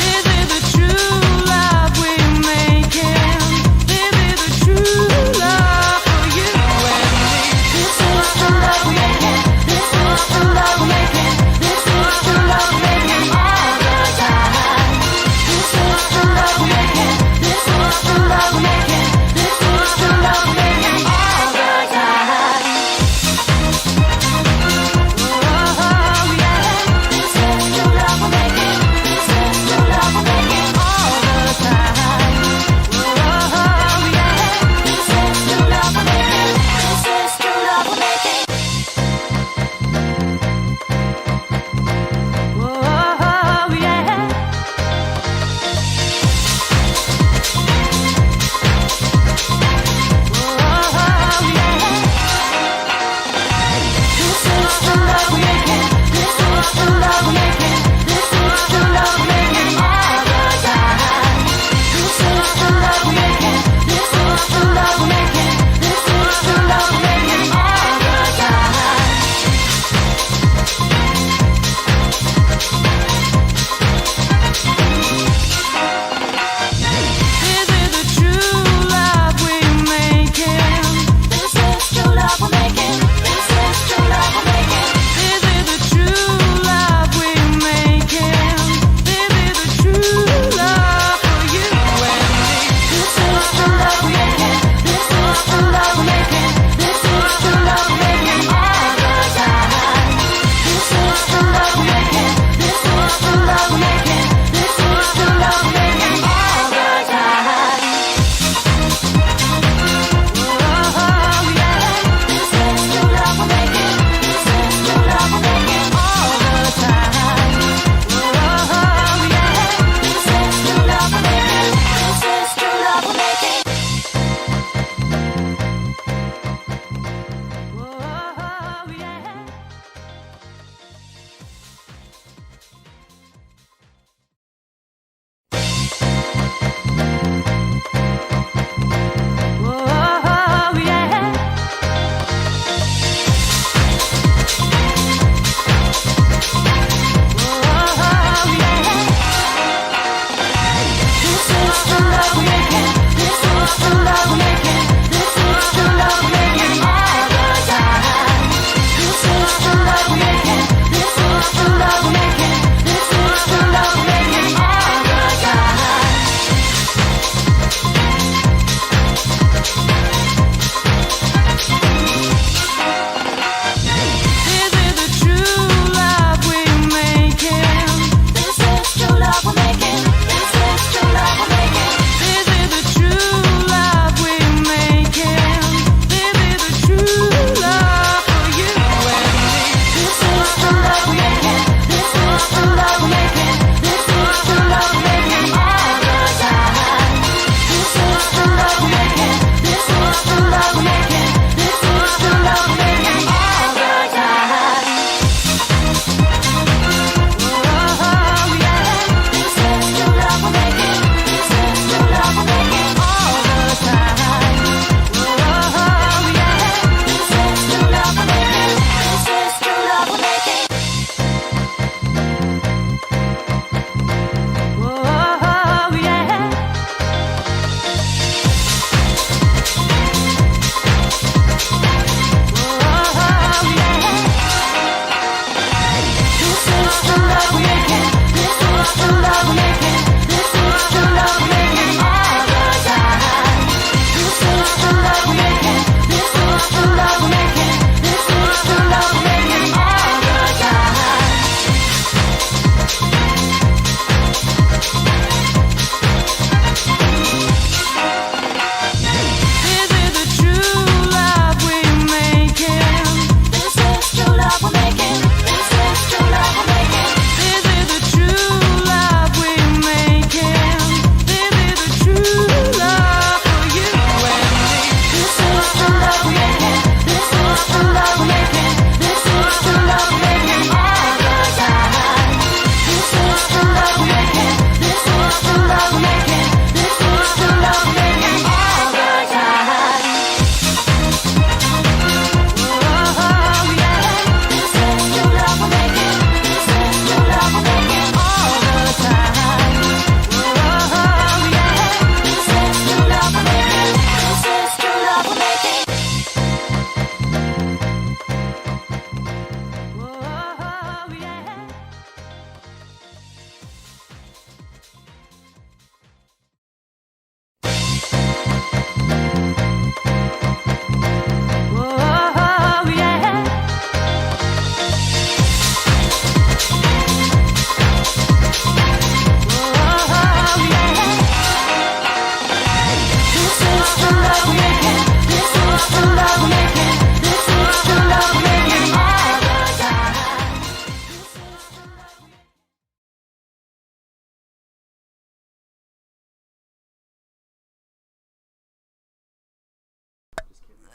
This is the true love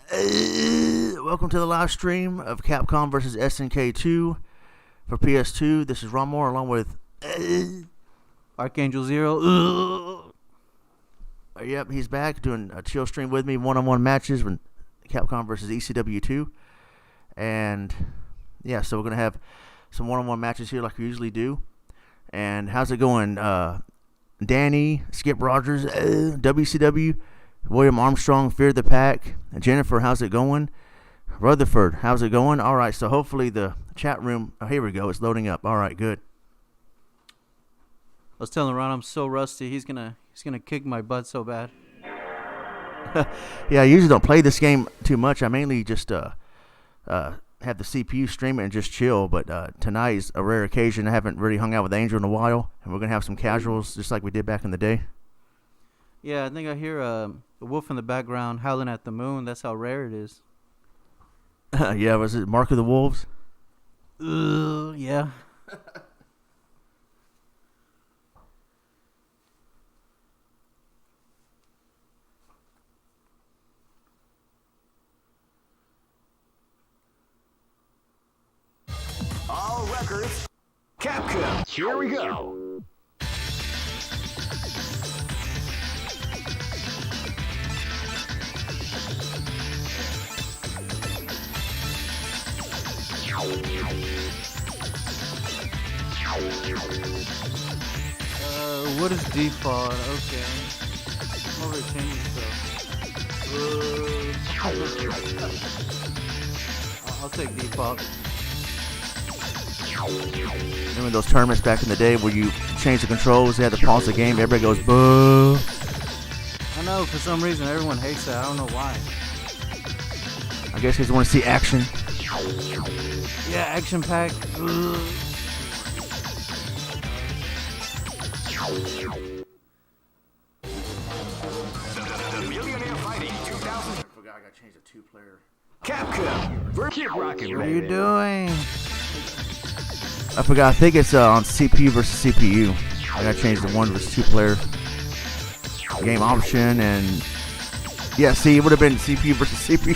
Welcome to the live stream of Capcom versus SNK 2 for PS2. This is Romor along with Arkangel0. Yep, he's back doing a chill stream with me, one-on-one matches with Capcom versus ECW 2. And yeah, so we're gonna have some one-on-one matches here like we usually do. And how's it going? Danny, Skip Rogers, WCW, William Armstrong, Fear the Pack, Jennifer, how's it going? Rutherford, how's it going? All right, so hopefully the chat room, oh, here we go, it's loading up. All right, good. I was telling Ron I'm so rusty. He's gonna kick my butt so bad. Yeah, I usually don't play this game too much. I mainly just have the CPU stream it and just chill. But tonight is a rare occasion. I haven't really hung out with Angel in a while, and we're gonna have some casuals just like we did back in the day. Yeah, I think I hear a wolf in the background howling at the moon. That's how rare it is. Yeah, was it Mark of the Wolves? Yeah. All records. Capcom. Here we go. What is default? Okay. I'm over changing stuff. I'll take default. Remember those tournaments back in the day where you change the controls, you had to pause the game, everybody goes boo. I know, for some reason everyone hates that. I don't know why. I guess because they want to see action. Yeah, action pack. I forgot I got to change the two-player. Capcom. Keep rocking. What are you doing? I forgot. I think it's on CPU versus CPU. I got to change the one versus two-player game option, and yeah, see, it would have been CPU versus CPU.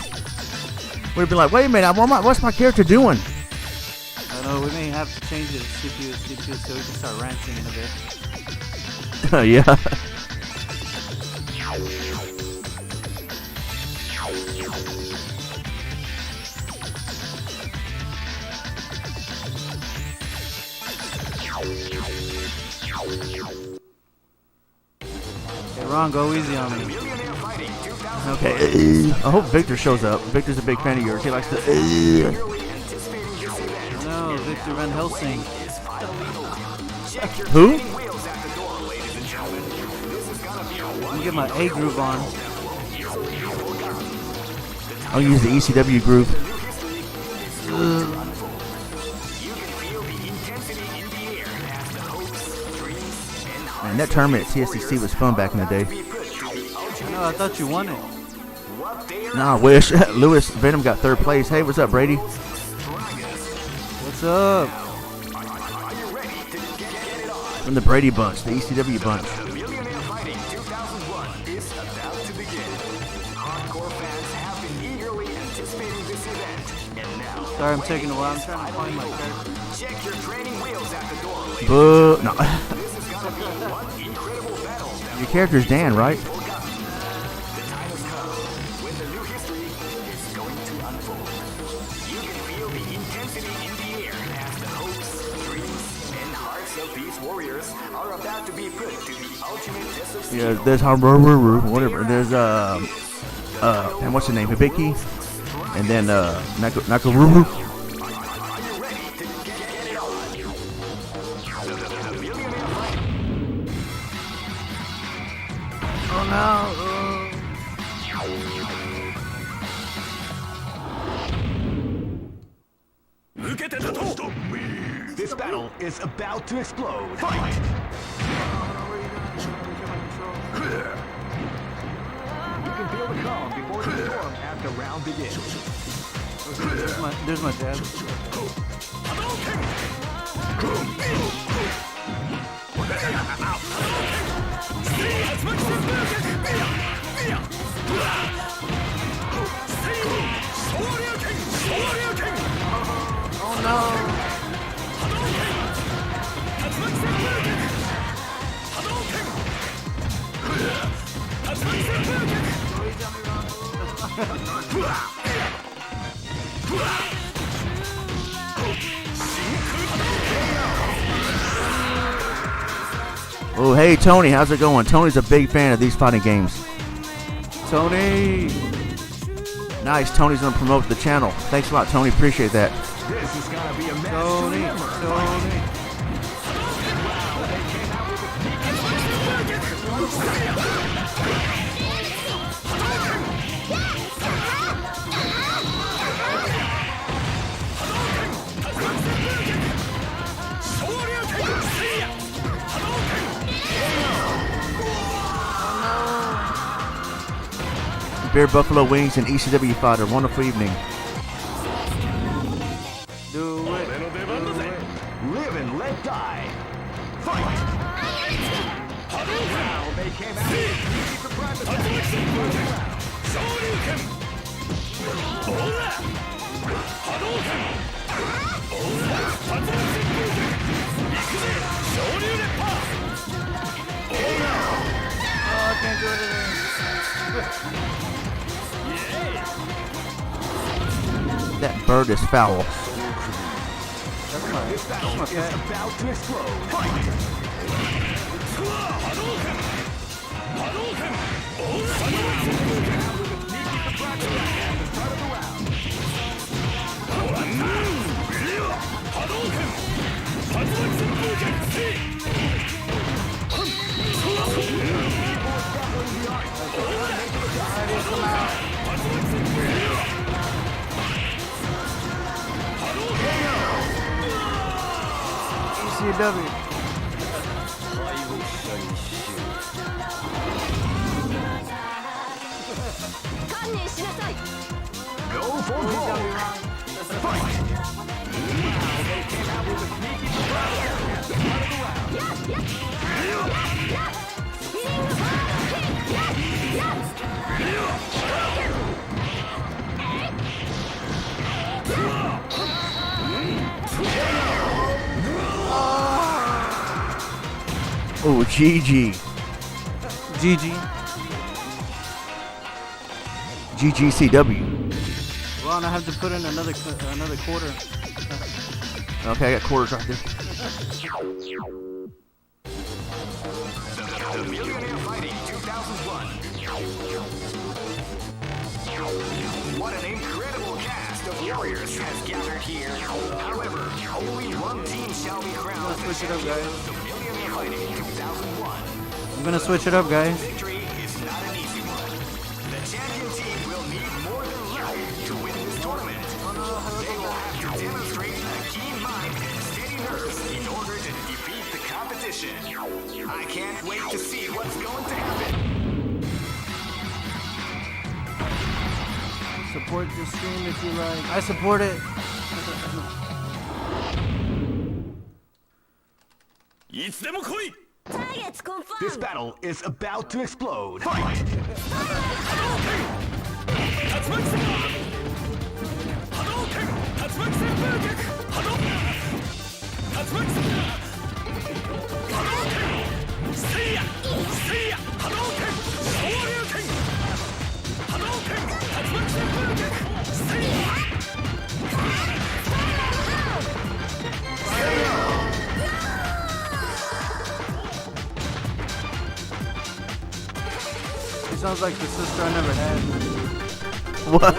Would have been like, wait a minute, what's my character doing? I know, we may have to change it to CPU to CPU so we can start ranting in a bit. Yeah. Hey Ron, go easy on me. Okay. I hope Victor shows up. Victor's a big fan of yours. He likes to. No, Victor Van Helsing. Who? Let me get my A groove on. I'll use the ECW groove. Man, that tournament at TSCC was fun back in the day. No, I thought you won it. Nah, I wish. Lewis Venom got third place. Hey, what's up, Brady? What's up? From the Brady bunch, the ECW bunch. Sorry, I'm taking a while. I'm trying to find my character. Check your training wheels at the door, ladies. Boo. No. This is gonna be one incredible battle. Your character's Dan, right? The time has come when the new history is going to unfold. You can feel the intensity in the air as the hopes, dreams, and hearts of these warriors are about to be put to the ultimate test of Yeah, steel. there's whatever. There's and what's the name? Hibiki, and then Nakaruru. Oh no! This battle is about to explode. Fight! You can feel the calm before the storm as the round begins. There's my jab. Oh, hey, Tony, how's it going? Tony's a big fan of these fighting games. Tony. Nice, Tony's going to promote the channel. Thanks a lot, Tony. Appreciate that. This is gonna be a match to Tony. remember. Tony. Beer Buffalo Wings and ECW fighter. Wonderful evening. Do it. Live and let die. Fight! Wow, they came out with a sneaky surprise attack. Oh, I can't do it again. That bird is foul. This battle is about to explode. Fight! ECW. Go for gold. Fight! Wow, they came out with a sneaky surprise Oh, GG. GG. GGCW. Ron, I have to put in another quarter. Okay, I got quarters right there. The Millionaire Fighting 2001. What an incredible cast of warriors has gathered here. However, only one team shall be crowned. Let's switch it up, guys. The Millionaire Fighting 2001. I'm gonna switch it up, guys. Victory is not an easy one. The champion team will need more than luck to win this tournament. They will have to demonstrate a keen mind and steady nerves in order to defeat the competition. I can't wait to see what's going to happen. Support the stream if you like. I support it. This battle is about to explode. Fight! It sounds like the sister I never had. What?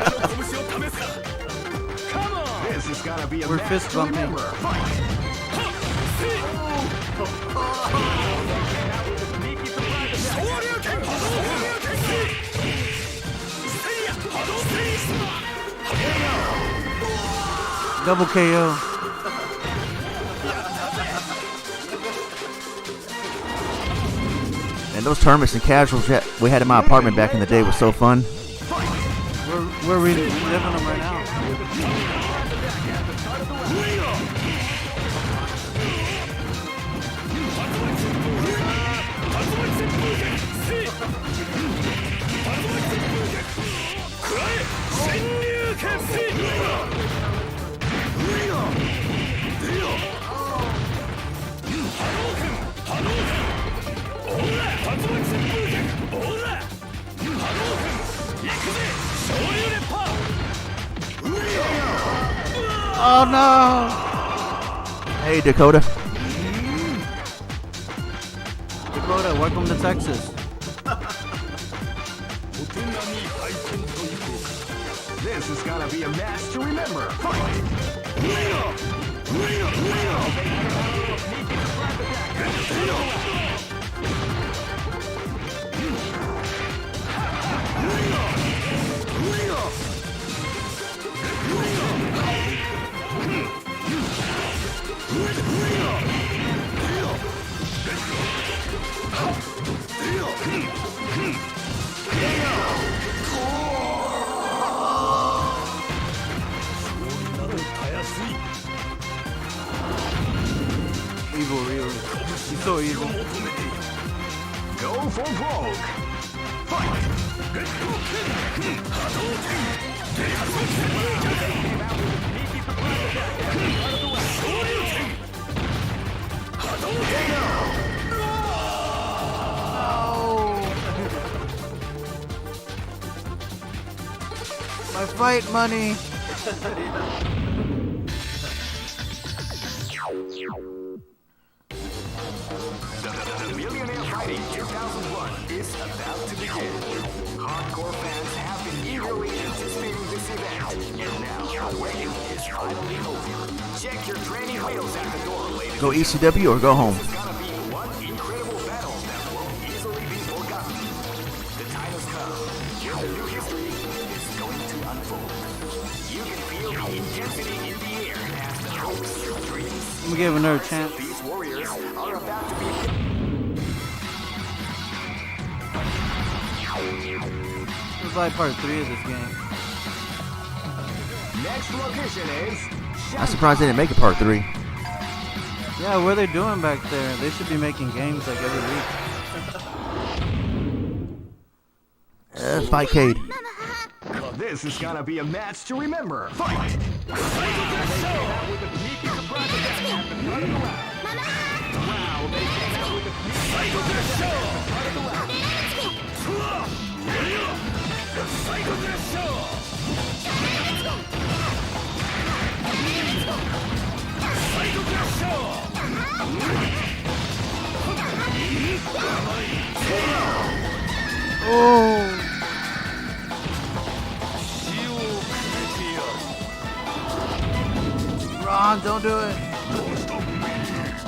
Come on! This is gonna be a We're match fist to bumping. remember. Double KO. And those tournaments and casuals that we had in my apartment back in the day was so fun. We're reliving them right now. Oh no! Hey, Dakota. Dakota, welcome to Texas. This is gonna be a match to remember. Fight! Evil, real. He's so evil. Go for broke. Fight! My fight money. The Millionaire Fighting 2001 is about to begin. Hardcore fans have been eagerly anticipating this event, and now the waiting is finally over. Check your training wheels at the door, ladies. Go ECW or go home. This is gonna be one incredible battle that won't easily be forgotten. The time has come where the new history is going to unfold. You can feel the intensity in the air as the hopes, dreams, I'm gonna give another chance. these warriors are about to be. This is like part 3 of this game. Next location is. I'm surprised they didn't make it part 3. Yeah, what are they doing back there? They should be making games like every week. Fight Cade. This is gonna be a match to remember. Fight! Oh! Ron, don't do it.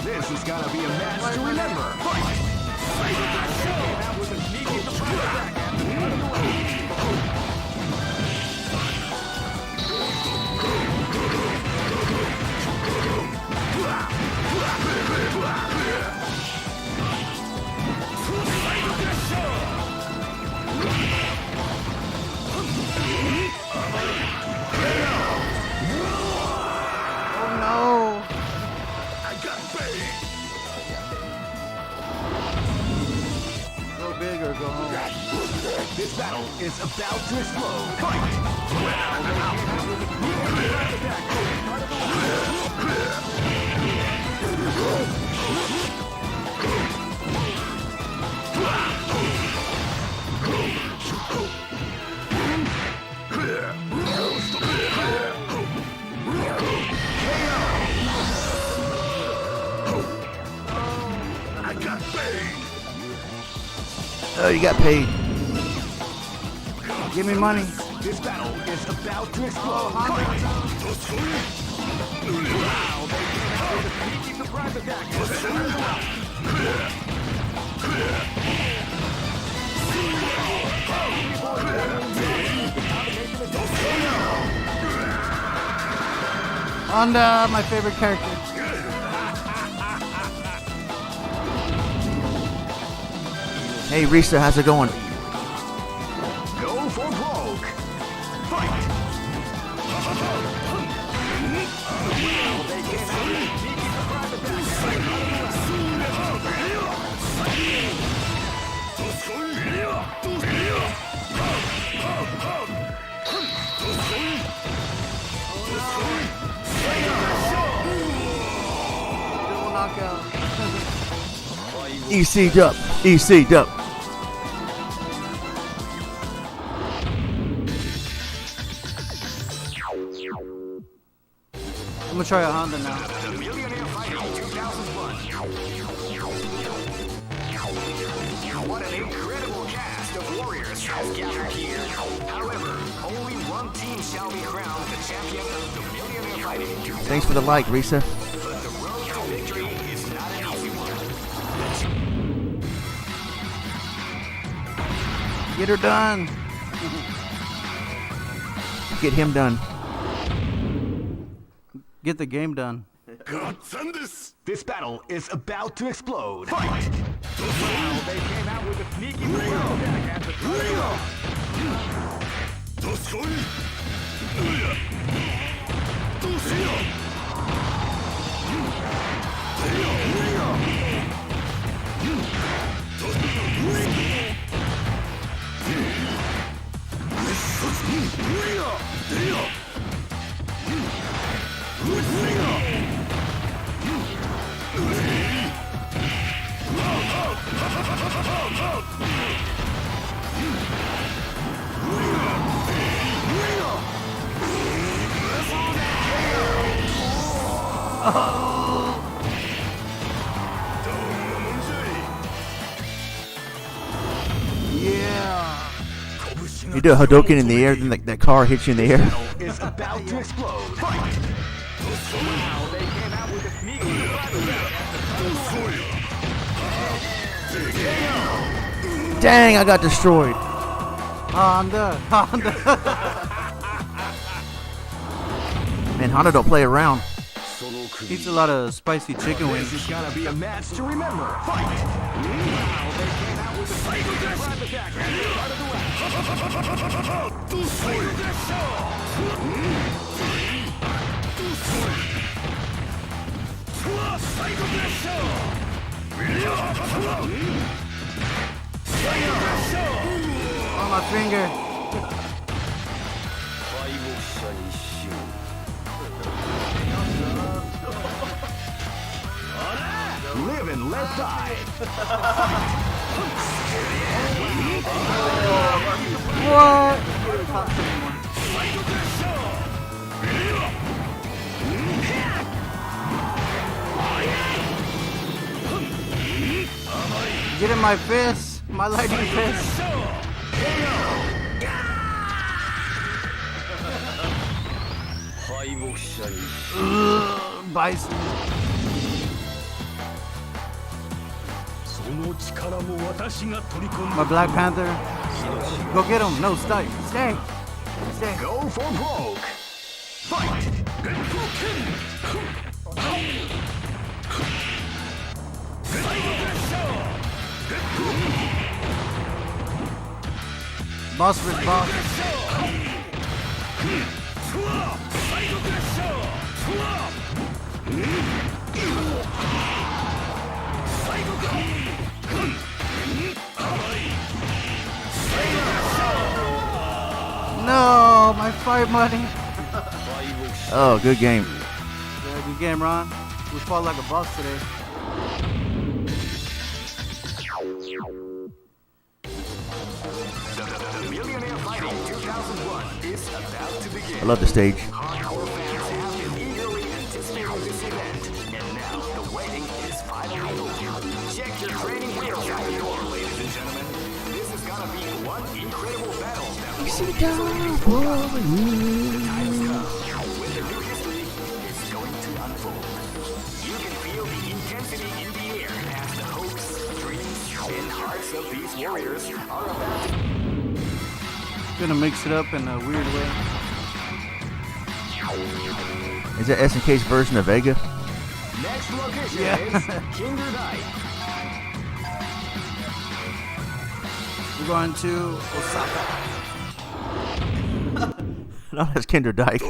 This is gonna be a match to remember. Fight! Oh no! Go big or go home. This battle is about to explode. Fight! Oh, you got paid. Give me money. This battle is about to explode. Honda, my favorite character. Hey, Risa, how's it going? Go for broke. Fight! Double knockout. EC'd up. EC'd up. gonna try a Honda now. The Millionaire Fighting 2001. What an incredible cast of warriors has gathered here. However, only one team shall be crowned the champion of the Millionaire Fighting 2001. Thanks for the like, Risa. But the road to victory is not an easy one. Get her done. Get him done. Get the game done. This battle is about to explode. Fight! Wow, they came out with a sneaky surprise attack at the You do a Hadouken in the air, then that car hits you in the air. is about to explode. Fight! Wow, they came out with a sneaky surprise attack at the Dang, I got destroyed. Honda. Man, Honda don't play around. Eats a lot of spicy chicken This wings. is gonna be a match to remember. Fight! Wow, they came out with a sneaky surprise attack at the start of the round. On my finger. Live and let die. What? Get in my fist. My lightning fist. Bison. My Black Panther. Go get him. No, stay. Stay. Stay. Go for broke. Fight! Boss vs. boss. No, my fight money. Oh, good game. Yeah, good game, Ron. We fought like a boss today. The Millionaire Fighting 2001 is about to begin. I love the stage. Hardcore fans have been eagerly anticipating this event, and now the waiting is finally over. Check your training wheels out the door, ladies and gentlemen. This is gonna be one incredible battle that will easily be forgotten. The time has come when the new history is going to unfold. You can feel the intensity in the air as the hopes, dreams, and hearts of these warriors are about to Gonna mix it up in a weird way. Is that SNK's version of Vega? Next location Yeah. is Kinder Dyke. We're going to Osaka. No, that's Kinder Dyke.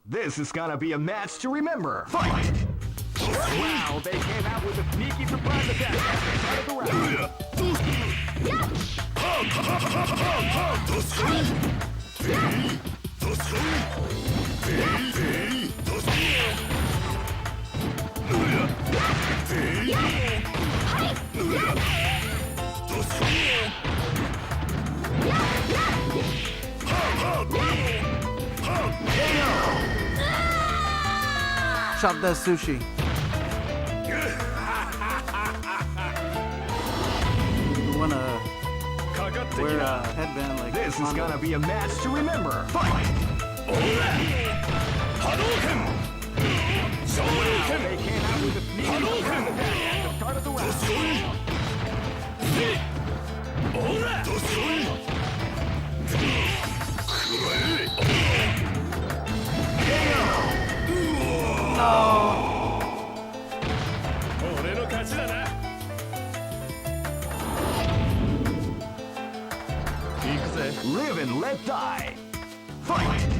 This is gonna be a match to remember. Fight! Wow, they came out with a sneaky surprise attack at the start of the round. chop that sushi. You wanna wear a headband like This is Honda. gonna be a match to remember. Fight! Hadouken! They came out with a sneaky surprise attack at the start of the round. Live and let die. Fight!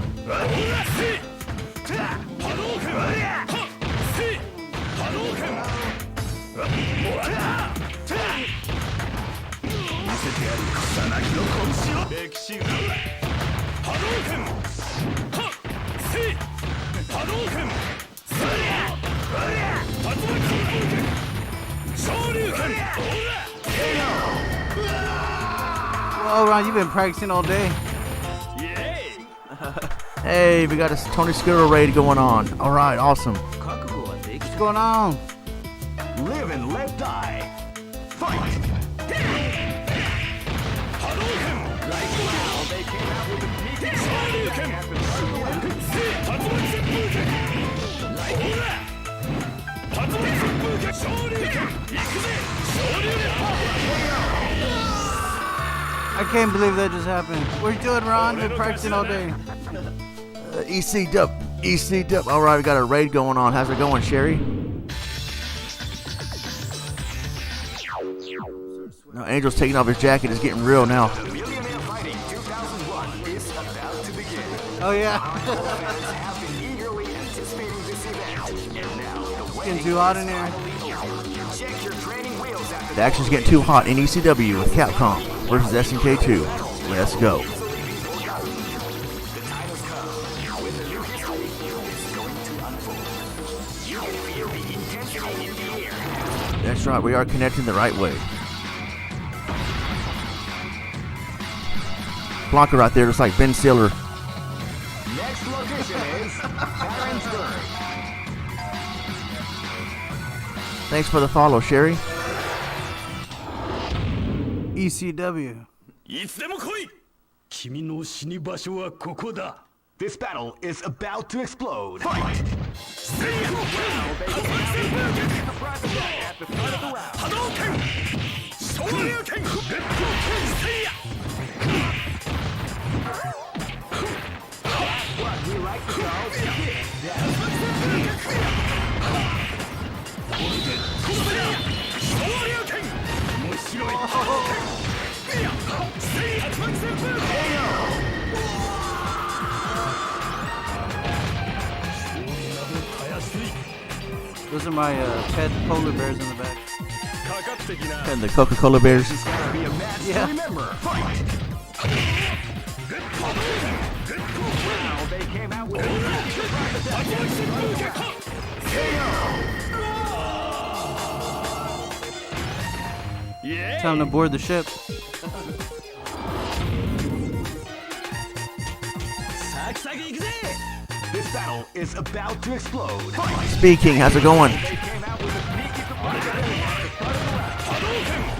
Well, Ron, you've been practicing all day. Hey, we got a Tony Skittle raid going on. All right, awesome. What's going on? Live and let die. Fight! Like wow, they came out with a sneaky surprise attack at the start of the I can't believe that just happened. What are you doing, Ron? Been practicing all day. EC Dub. EC Dub. All right, we got a raid going on. How's it going, Sherry? No, Angel's taking off his jacket. It's getting real now. Millionaire Fighting 2001 is about to begin. Oh, yeah. Fans have been eagerly anticipating this event, and now the Getting waiting too hot in here. check your training wheels after The action's getting too hot in ECW with Capcom versus SNK 2. Let's go. the time has come when the new history is going to unfold. You can feel the intensity in the air. That's right, we are connecting the right way. Blocker right there, just like Ben Stiller. Next location is Harrisburg. Thanks for the follow, Sherry. ECW. This battle is about to explode. Fight! What we like to call Those are my pet polar bears in the back. And the Coca-Cola Bears. It's gonna be a match Yeah. to remember. Fight! Wow, they came out with a Time to board the ship. This battle is about to explode. Fight! Speaking, how's it going? They came out with a sneaky surprise attack at the start of the round.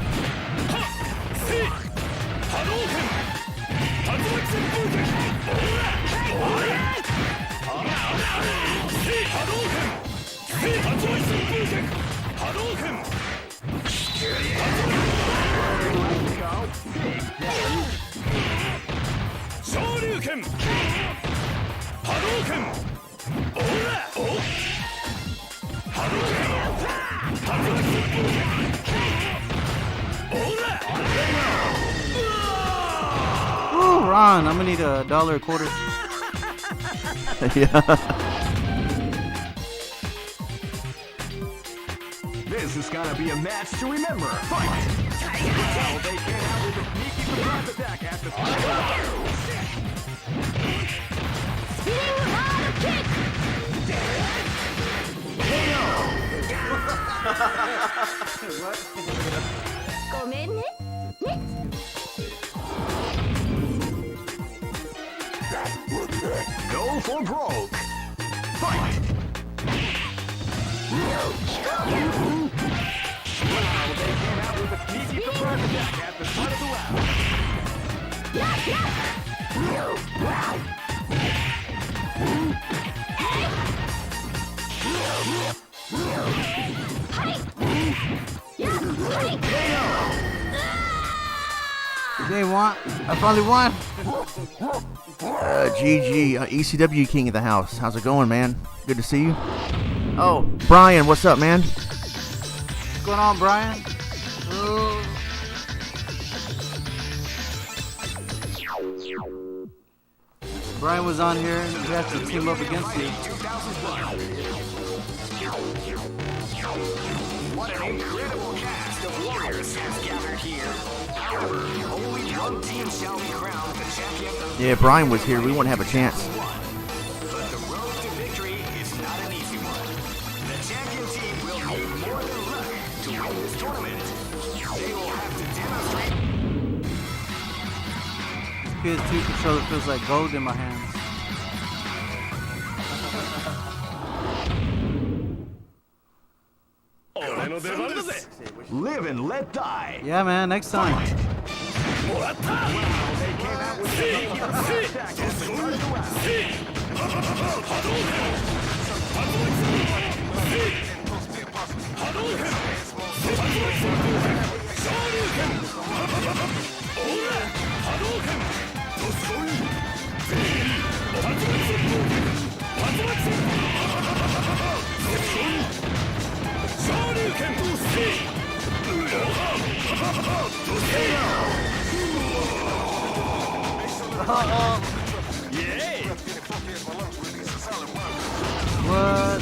Woo, Ron, I'm gonna need $1 a quarter. Yeah. This is gonna be a match to remember. Fight! Wow, they came out with a sneaky surprise attack at the start of the Go for broke. Fight! Game one. I finally won. GG, ECW King of the house. How's it going, man? Good to see you. Oh, Brian, what's up, man? What's going on, Brian? Brian was on here. We have to team up against you. What an incredible cast of warriors has gathered here. However, only one team shall be crowned the champion of Yeah, Brian was here. We wouldn't have a chance. But the road to victory is not an easy one. The champion team will need more than luck to win this tournament. They will have to demonstrate. PS2 controller feels like gold in my hands. Live and let die. Yeah, man, next time. What?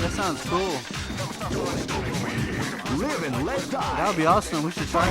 That sounds cool. Live and let die. That would be awesome. We should try it.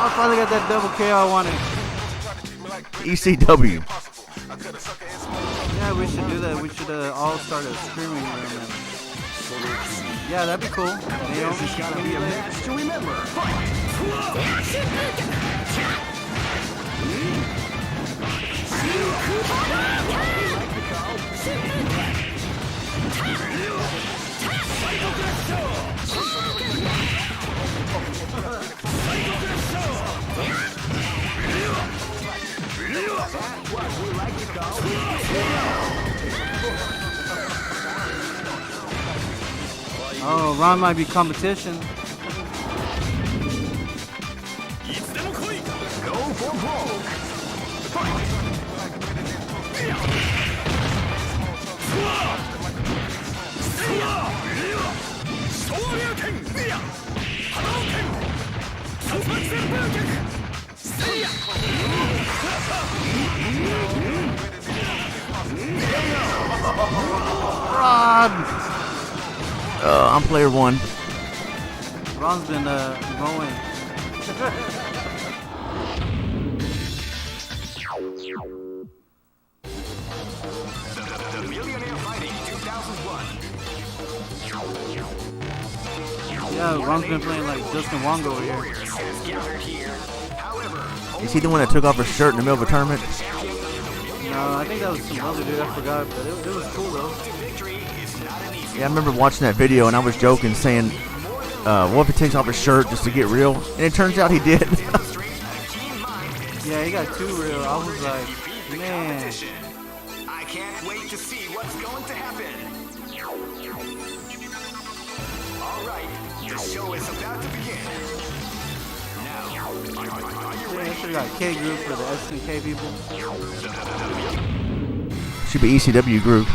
I finally got that double KO I wanted. ECW. Yeah, we should do that. We should all start a streaming room. Yeah, that'd be cool. This is gotta be a match to remember. Oh, Ron might be competition. Go for broke. Ron! I'm player one. Ron's been going. The Millionaire Fighting 2001. Yeah, Ron's been playing like Justin Wong over here. Warriors has gathered here. However, Is he the one that took off his shirt in the middle of a tournament? No, I think that was some other dude. I forgot, but it was cool though. victory is not an easy. Yeah, I remember watching that video and I was joking, saying, what if he takes off his shirt just to get real? And it turns out he did. Yeah, he got too real. I was like, man. I can't wait to see what's going to happen. All right, the show is about to begin. Now, are you Yeah, ready? I should have got K group for the SNK people. Should be ECW group. No.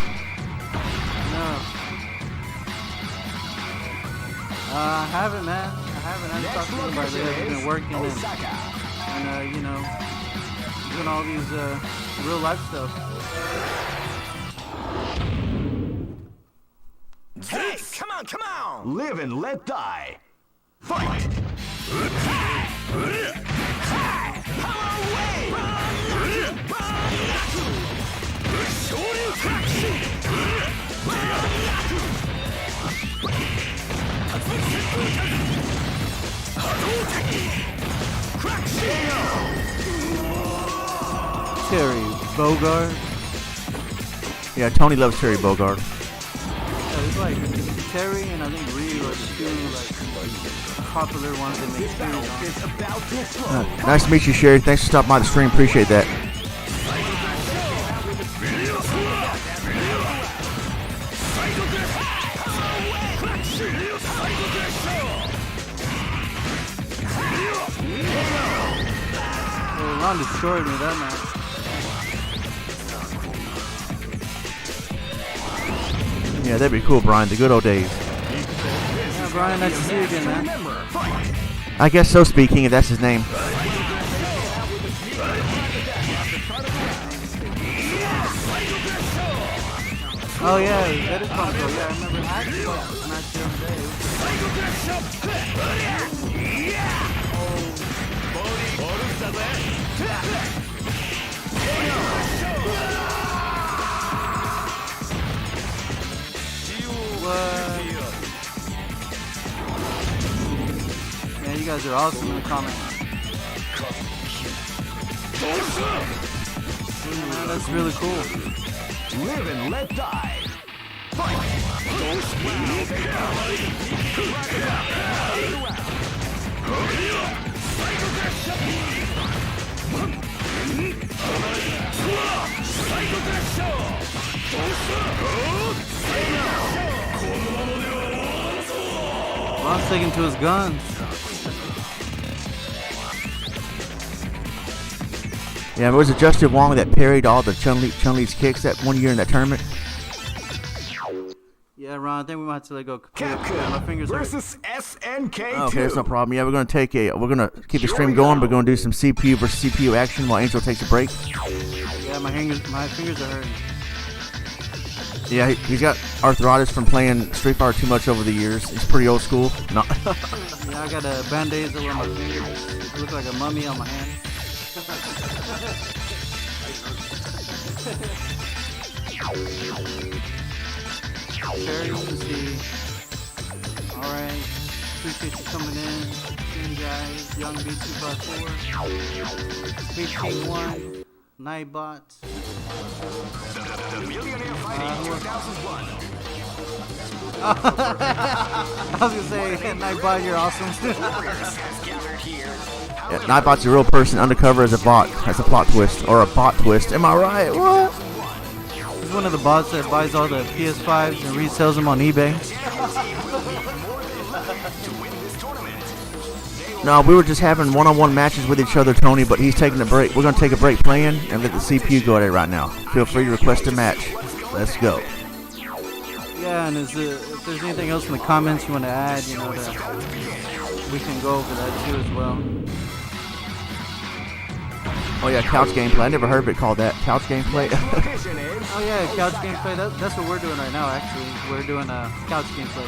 I haven't, man. I haven't. I haven't talked to anybody. I've been working and you know, doing all these real life stuff. Hey, come on! Live and let die. Fight! Terry Bogard. Yeah, Tony loves Terry Bogard. It's like Terry and I think Ryu are the two like popular ones that make series on. Nice to meet you, Sherry. Thanks for stopping by the stream. Appreciate that. Well, Ron destroyed me that match. Yeah, that'd be cool, Brian. The good old days. Yeah, Brian, nice to see you again, man. I guess so, speaking, if that's his name. Oh yeah, that is fun. Yeah, I remember I actually watched this match the other day. What? Yeah, you guys are awesome in the comments. Man, that's really cool. Live and let die. Ron's sticking to his guns. Yeah, was it Justin Wong that parried all the Chun-Li's kicks that one year in that tournament? Yeah, Ron, I think we might have to let go. Capcom My fingers hurt. versus SNK2. Okay, that's no problem. Yeah, we're gonna keep the stream going. We're gonna do some CPU versus CPU action while Angel takes a break. Yeah, my fingers are hurting. Yeah, he's got arthritis from playing Street Fighter too much over the years. He's pretty old school. No. Yeah, I got band-aids over my fingers. I look like a mummy on my hand. Terry, let's see. Alright. Appreciate you coming in. See you guys. Young B254. B1. Nightbot. The Millionaire Fighting 2001. I was gonna say, Nightbot, you're awesome. Yeah, Nightbot's a real person undercover as a bot. That's a plot twist. Or a bot twist. Am I right? What? He's one of the bots that buys all the PS5s and resells them on eBay. No, we were just having one-on-one matches with each other, Tony, but he's taking a break. We're going to take a break playing and let the CPU go at it right now. Feel free to request a match. Let's go. Yeah, and if there's anything else in the comments you want to add, you know, that we can go over that too as well. Oh yeah, couch gameplay. I never heard of it called that. Couch gameplay. Oh yeah, couch gameplay. That's what we're doing right now. Actually, we're doing a couch gameplay.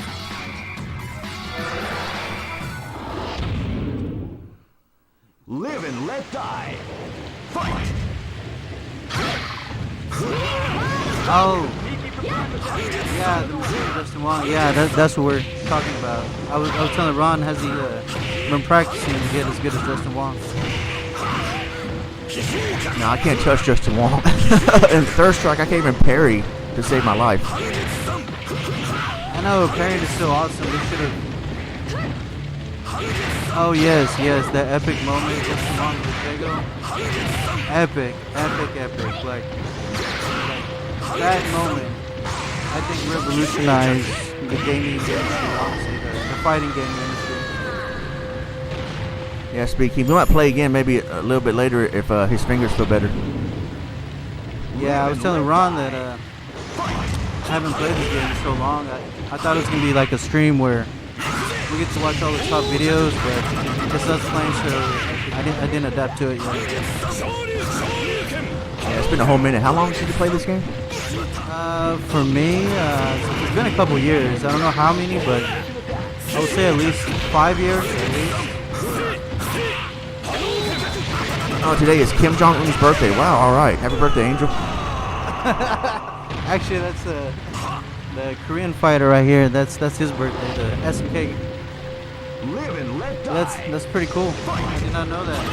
Live and let die. Fight. Oh. Yeah, the Justin Wong. Yeah, that's what we're talking about. I was telling Ron, has he been practicing to get as good as Justin Wong? No, I can't touch Justin Wong. In Third Strike, I can't even parry to save my life. I know, parrying is so awesome. They should have. Oh yes, that epic moment, Justin Wong with Tego. Epic. Like that moment, I think revolutionized the gaming industry, honestly, the fighting gaming industry. Yeah, speaking. We might play again maybe a little bit later if his fingers feel better. Yeah, I was telling Ron that I haven't played this game in so long. I thought it was going to be like a stream where we get to watch all the top videos, but it's us playing, so I didn't adapt to it yet. Yeah, it's been a whole minute. How long since you played this game? For me, it's been a couple years. I don't know how many, but I would say at least 5 years at least. Oh, today is Kim Jong-un's birthday. Wow, all right. Happy birthday, Angel. Actually, that's the Korean fighter right here. That's his birthday, the SNK. Live and let die. That's pretty cool. I did not know that.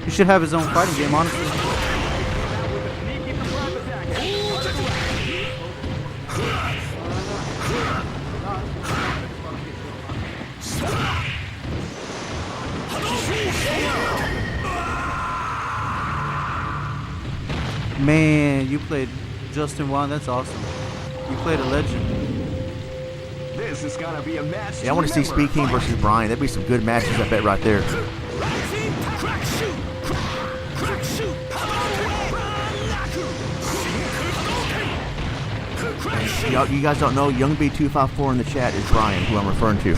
He should have his own fighting game, honestly. Man, you played Justin Wong. That's awesome. You played a legend. This is gonna be a match. Yeah, I want to see Speed King versus Brian. That'd be some good matches, I bet, right there. You guys don't know, Young B254 in the chat is Brian, who I'm referring to.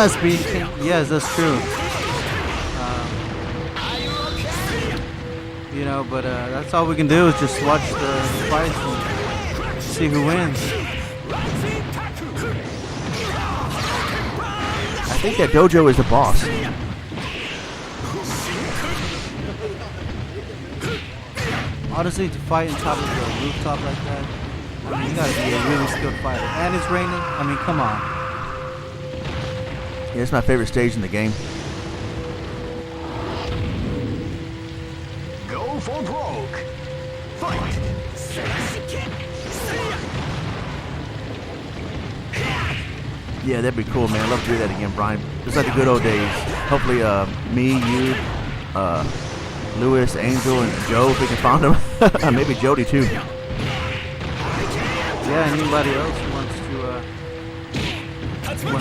Speed King. Yes, that's true. You know, but that's all we can do is just watch the fights and see who wins. I think that Dojo is the boss. Honestly, to fight on top of the rooftop like that, I mean, you gotta be a really skilled fighter. And it's raining. I mean, come on. Yeah, it's my favorite stage in the game. Go for broke. Fight. Yeah, that'd be cool, man. I'd love to do that again, Brian. Just like the good old days. Hopefully, me, you, Lewis, Angel, and Joe, if we can find them. Maybe Jody, too. Yeah, and anybody else who wants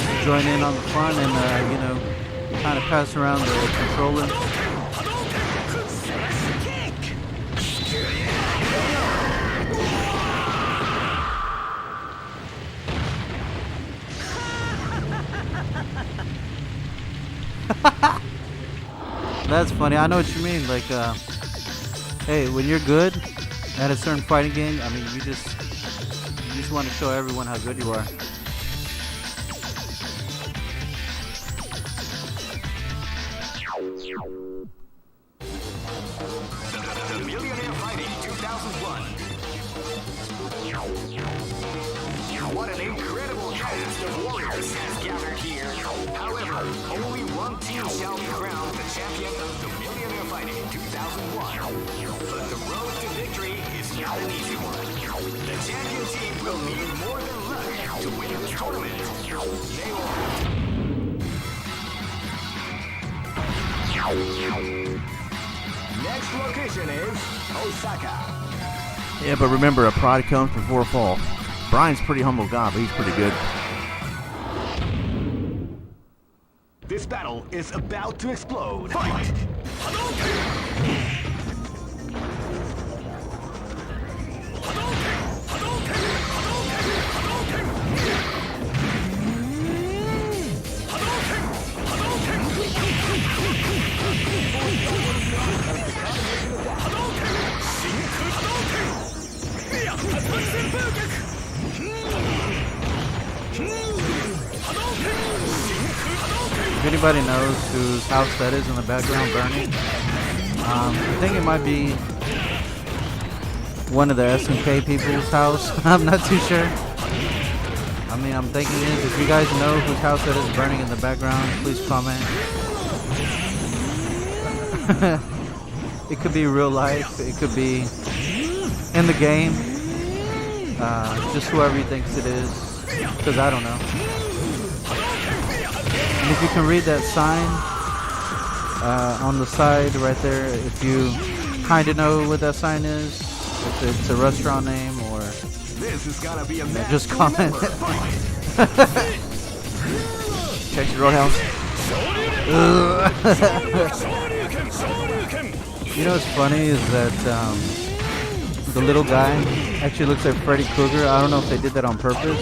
to join in on the fun and, you know, kind of pass around the controller. That's funny. I know what you mean. Like, hey, when you're good at a certain fighting game, I mean, you just want to show everyone how good you are. The Millionaire Fighting 2001. What an incredible cast of warriors has gathered here. However, only one team shall be crowned the champion of the Millionaire Fighting 2001. But the road to victory is not an easy one. The champion team will need more than luck to win this tournament. They will Next location is Osaka. Yeah, but remember, a pride comes before a fall. Brian's a pretty humble guy, but he's pretty good. This battle is about to explode. Fight! If anybody knows whose house that is in the background burning, I think it might be one of the SNK people's house. I'm not too sure. I mean, I'm thinking is if you guys know whose house that is burning in the background, please comment. It could be real life. It could be in the game. Just whoever he thinks it is, because I don't know. And if you can read that sign on the side right there, if you kind of know what that sign is, if it's a restaurant name or This is gonna be a match. just comment. Texas Roadhouse. You know what's funny is that the little guy actually looks like Freddy Krueger. I don't know if they did that on purpose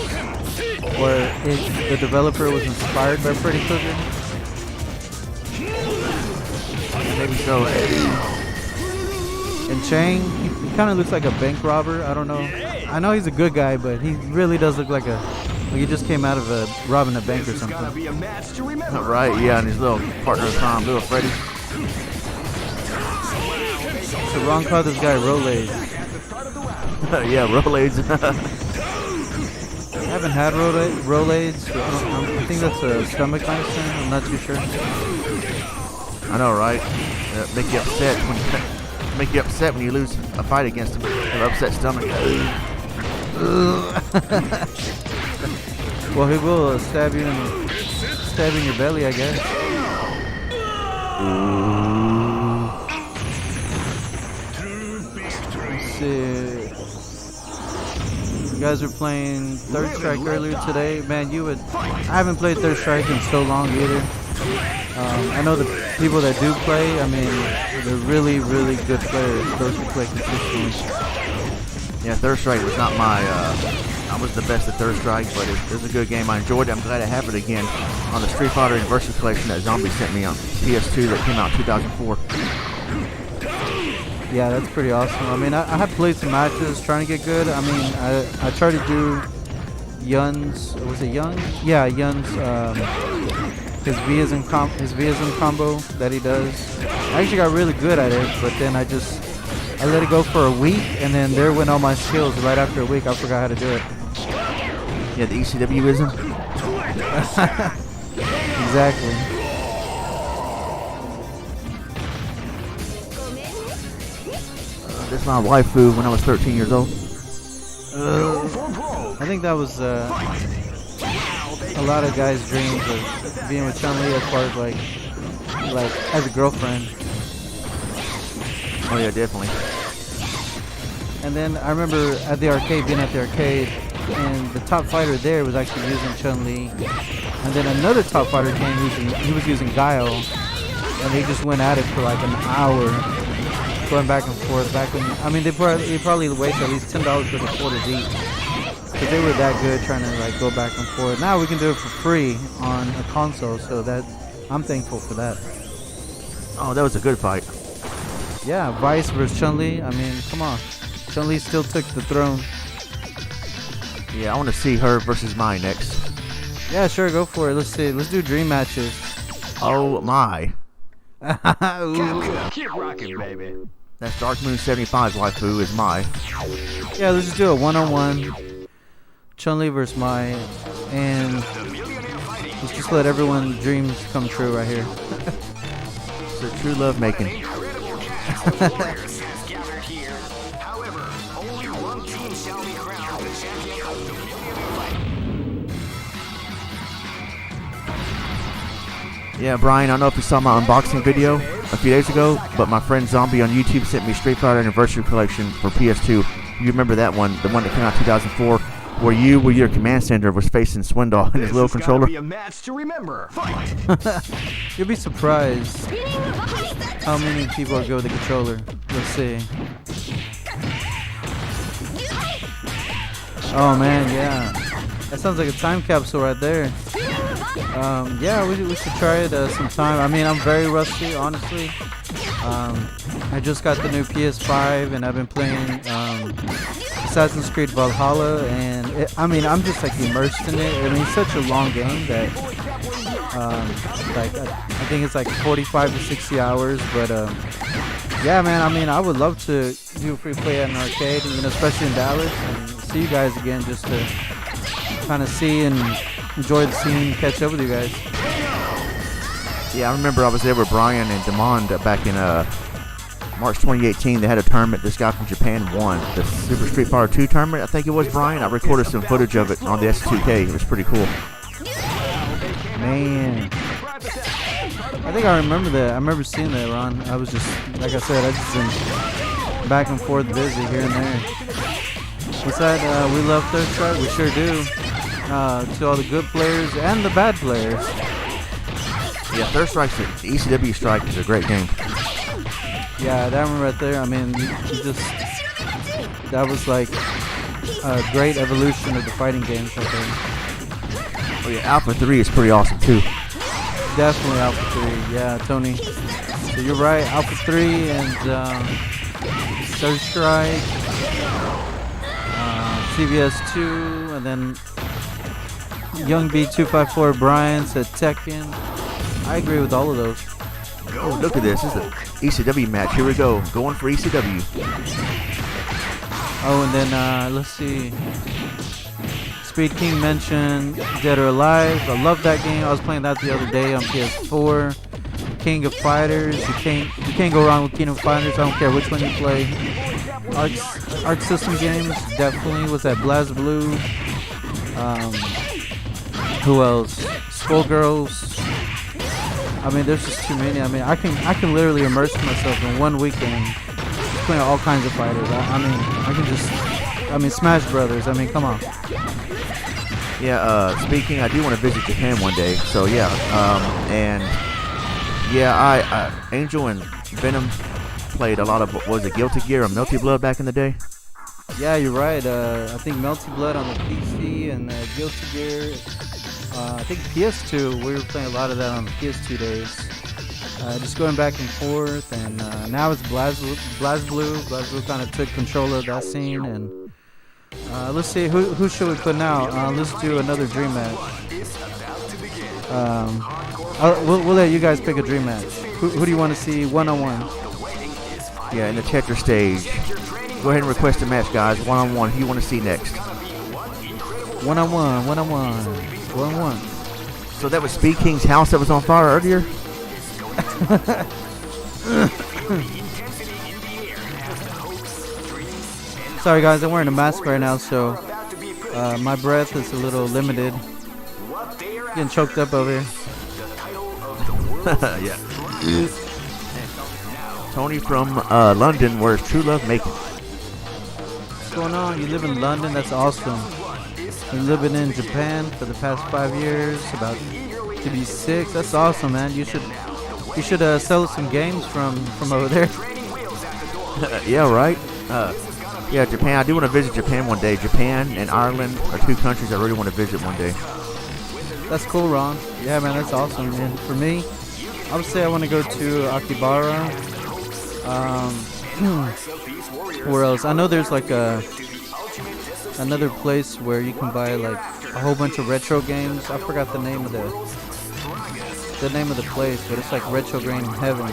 or if the developer was inspired by Freddy Krueger. Maybe so. And Chang, he kind of looks like a bank robber. I don't know. I know he's a good guy, but he really does look like he just came out of robbing a bank or This is gonna something. be a match to remember. Right, yeah, and his little partner in crime, little Freddy. So Ron called this guy Rolades. Yeah, Rolades. I haven't had Rolades. I think that's a stomach medicine. I'm not too sure. I know, right? Make you upset when you lose a fight against him. An upset stomach. Well, he will stab you in your belly, I guess. Let's see. You guys were playing Third Strike earlier today. Man, I haven't played Third Strike in so long either. I know the people that do play, I mean, they're really, really good players. Those who play consistently. Yeah, Third Strike was not my, I was the best at Third Strike, but it was a good game. I enjoyed it. I'm glad I have it again on the Street Fighter Anniversary Collection that Zombie sent me on PS2 that came out in 2004. Yeah, that's pretty awesome. I mean, I have played some matches trying to get good. I mean, I tried to do Yun's, was it Yun? Yeah, Yun's, his Viism combo that he does. I actually got really good at it, but then I let it go for a week, and then there went all my skills. Right after a week, I forgot how to do it. Yeah, the ECW-ism? Exactly. This is my waifu when I was 13 years old. I think that was a lot of guys' dreams of being with Chun-Li as far as like as a girlfriend. Oh yeah, definitely. And then I remember at the arcade, being at the arcade, and the top fighter there was actually using Chun-Li. And then another top fighter came, he was using Guile, and they just went at it for like an hour, going back and forth. I mean, they probably wasted at least $10 for the quarters each, because they were that good trying to like go back and forth. Now we can do it for free on a console, so that I'm thankful for that. Oh, that was a good fight. Yeah, Vice versus Chun-Li. I mean, come on. Chun-Li still took the throne. Yeah, I want to see her versus Mai next. Yeah, sure, go for it. Let's see. Let's do dream matches. Oh my. Capcom, keep rocking, baby. That's Dark Moon 75's waifu is Mai. Yeah, let's just do a one-on-one. Chun-Li versus Mai. And let's just let everyone's dreams come true right here. It's a true love making. Warriors has gathered here. However, only one team shall be crowned the champion of the Millionaire Fight. Yeah, Brian, I don't know if you saw my unboxing video a few days ago, but my friend Zombie on YouTube sent me Street Fighter Anniversary Collection for PS2. You remember that one, the one that came out in 2004, where you, with your command center, was facing Swindoll and his little controller. Be a match to remember. Fight. You'll be surprised how many people go with the controller. Let's see. Oh man, yeah. That sounds like a time capsule right there. Yeah, we should try it sometime. I mean, I'm very rusty, honestly. I just got the new PS5 and I've been playing Assassin's Creed Valhalla, and I'm just like immersed in it. I mean, it's such a long game that I think it's like 45 to 60 hours, but yeah, man, I mean, I would love to do a free play at an arcade, and especially in Dallas, and see you guys again, just to kind of see and enjoy the scene, catch up with you guys. Yeah, I remember I was there with Brian and Demond back in March 2018. They had a tournament. This guy from Japan won the Super Street Fighter 2 tournament. I think it was, Brian. I recorded some footage of it on the S2K. It was pretty cool. Man, I think I remember that. I remember seeing that, Ron. I was just, like I said, I just been back and forth busy here and there. What's that? We love Third Strike. We sure do. To all the good players and the bad players. Yeah, Third Strike's the ECW Strike is a great game. Yeah, that one right there. I mean, that was like a great evolution of the fighting games right there. Oh yeah, Alpha 3 is pretty awesome too. Definitely Alpha 3. Yeah, Tony. So you're right. Alpha 3 and Third Strike, CVS 2, and then Young B254 Brian said Tekken. I agree with all of those. Oh, look at this. This is an ECW match. Here we go. Going for ECW. Oh, and then let's see. Speed King mentioned Dead or Alive. I love that game. I was playing that the other day on PS4. King of Fighters. You can't go wrong with King of Fighters. I don't care which one you play. Arc System games definitely was that BlazBlue. Who else? Skullgirls. I mean, there's just too many. I mean, I can literally immerse myself in one weekend playing all kinds of fighters. I mean, Smash Brothers. I mean, come on. Yeah, speaking, I do want to visit Japan one day. So yeah, and yeah, Angel and Venom played a lot of, what was it, Guilty Gear or Melty Blood back in the day? Yeah, you're right. I think Melty Blood on the PC and Guilty Gear. I think PS2. We were playing a lot of that on the PS2 days. Just going back and forth, and now it's BlazBlue. BlazBlue kind of took control of that scene, and let's see who should we put now. Let's do another dream match. We'll let you guys pick a dream match. Who do you want to see one-on-one? Yeah, in the Tetra stage. Go ahead and request a match, guys. One-on-one. Who you want to see next? One-on-one. So that was Speed King's house that was on fire earlier? Sorry guys, I'm wearing a mask right now, so my breath is a little limited. Getting choked up over here. Yeah. Tony from London, where's True Love Making? What's going on? You live in London? That's awesome. Been living in Japan for the past 5 years, about to be 6. That's awesome, man. You should sell some games from over there. Yeah, right. Yeah, Japan. I do want to visit Japan one day. Japan and Ireland are 2 countries I really want to visit one day. That's cool, Ron. Yeah, man, that's awesome. And for me, I would say I want to go to Akihabara. Where else? I know there's like another place where you can buy like a whole bunch of retro games. I forgot the name of the place, but it's like retro game heaven.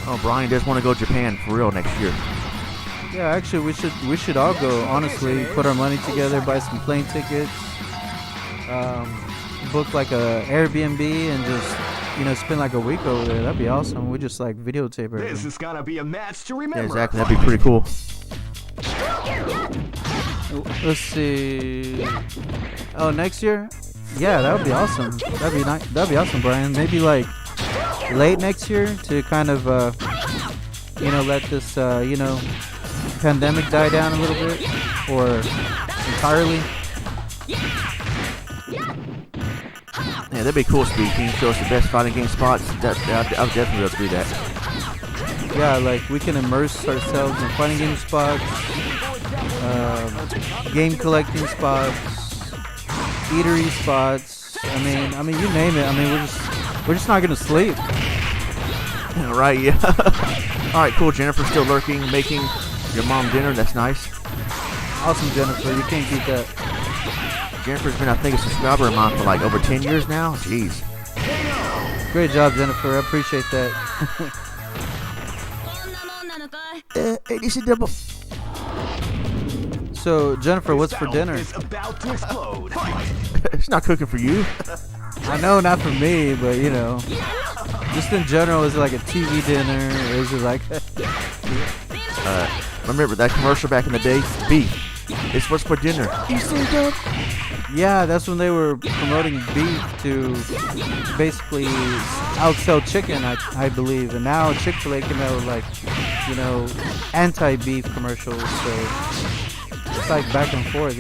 Oh, Brian does want to go to Japan for real next year. Yeah, actually, we should all go. Honestly, put our money together, buy some plane tickets, book like a Airbnb, and just spend like a week over there. That'd be awesome. We just like videotape everything. This is gonna be a match to remember. Yeah, exactly. That'd be pretty cool. Let's see. Oh, next year? Yeah, that would be awesome. That'd be nice. That'd be awesome, Brian. Maybe like late next year to kind of let this pandemic die down a little bit, or entirely. Yeah, that'd be cool. Speed King show us the best fighting game spots. I would definitely be able to do that. Yeah, like we can immerse ourselves in fighting game spots, game collecting spots, eatery spots. I mean, you name it. I mean, we're just not gonna sleep. Right? Yeah. All right, cool. Jennifer still lurking, making your mom dinner. That's nice. Awesome, Jennifer. You can't beat that. Jennifer's been, I think, a subscriber of mine for like over 10 years now. Jeez. Great job, Jennifer. I appreciate that. So, Jennifer, what's for dinner? It's not cooking for you. I know, not for me, but just in general, is it like a TV dinner? Or is it like... Remember that commercial back in the day? Beef. It's what's for dinner. You see that? Yeah, that's when they were promoting beef to basically outsell chicken, I believe. And now Chick-fil-A came out with like, anti-beef commercials. So it's like back and forth,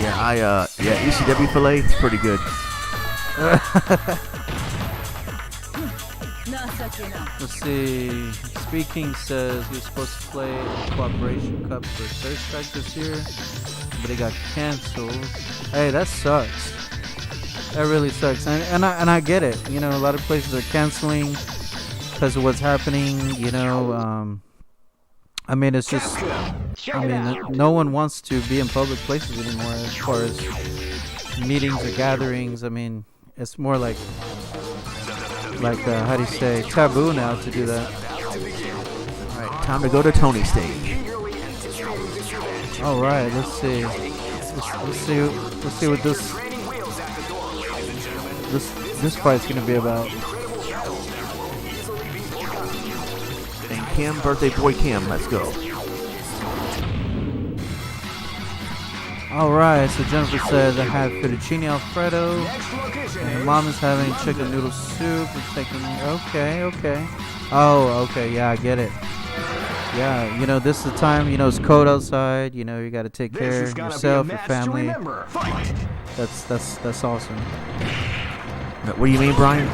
Yeah, ECW filet is pretty good. Let's see. Speaking says he was supposed to play a Cooperation Cup for Third Strike this year, but it got canceled. Hey, that sucks. That really sucks. And I get it. A lot of places are canceling because of what's happening. I mean, it's just. No one wants to be in public places anymore as far as meetings or gatherings. I mean, it's more like how do you say, taboo now to do that. Alright, time to go to Tony's stage. Alright, let's see what this fight's gonna be about. And Kim, birthday boy Kim, let's go. Alright, so Jennifer says I have fettuccine alfredo. And mom is having chicken noodle soup. We're taking. Okay. Oh, okay. Yeah, I get it. Yeah, you know, this is the time, you know, it's cold outside, you know, you got to take care of yourself, your family. That's awesome. What do you mean, Brian?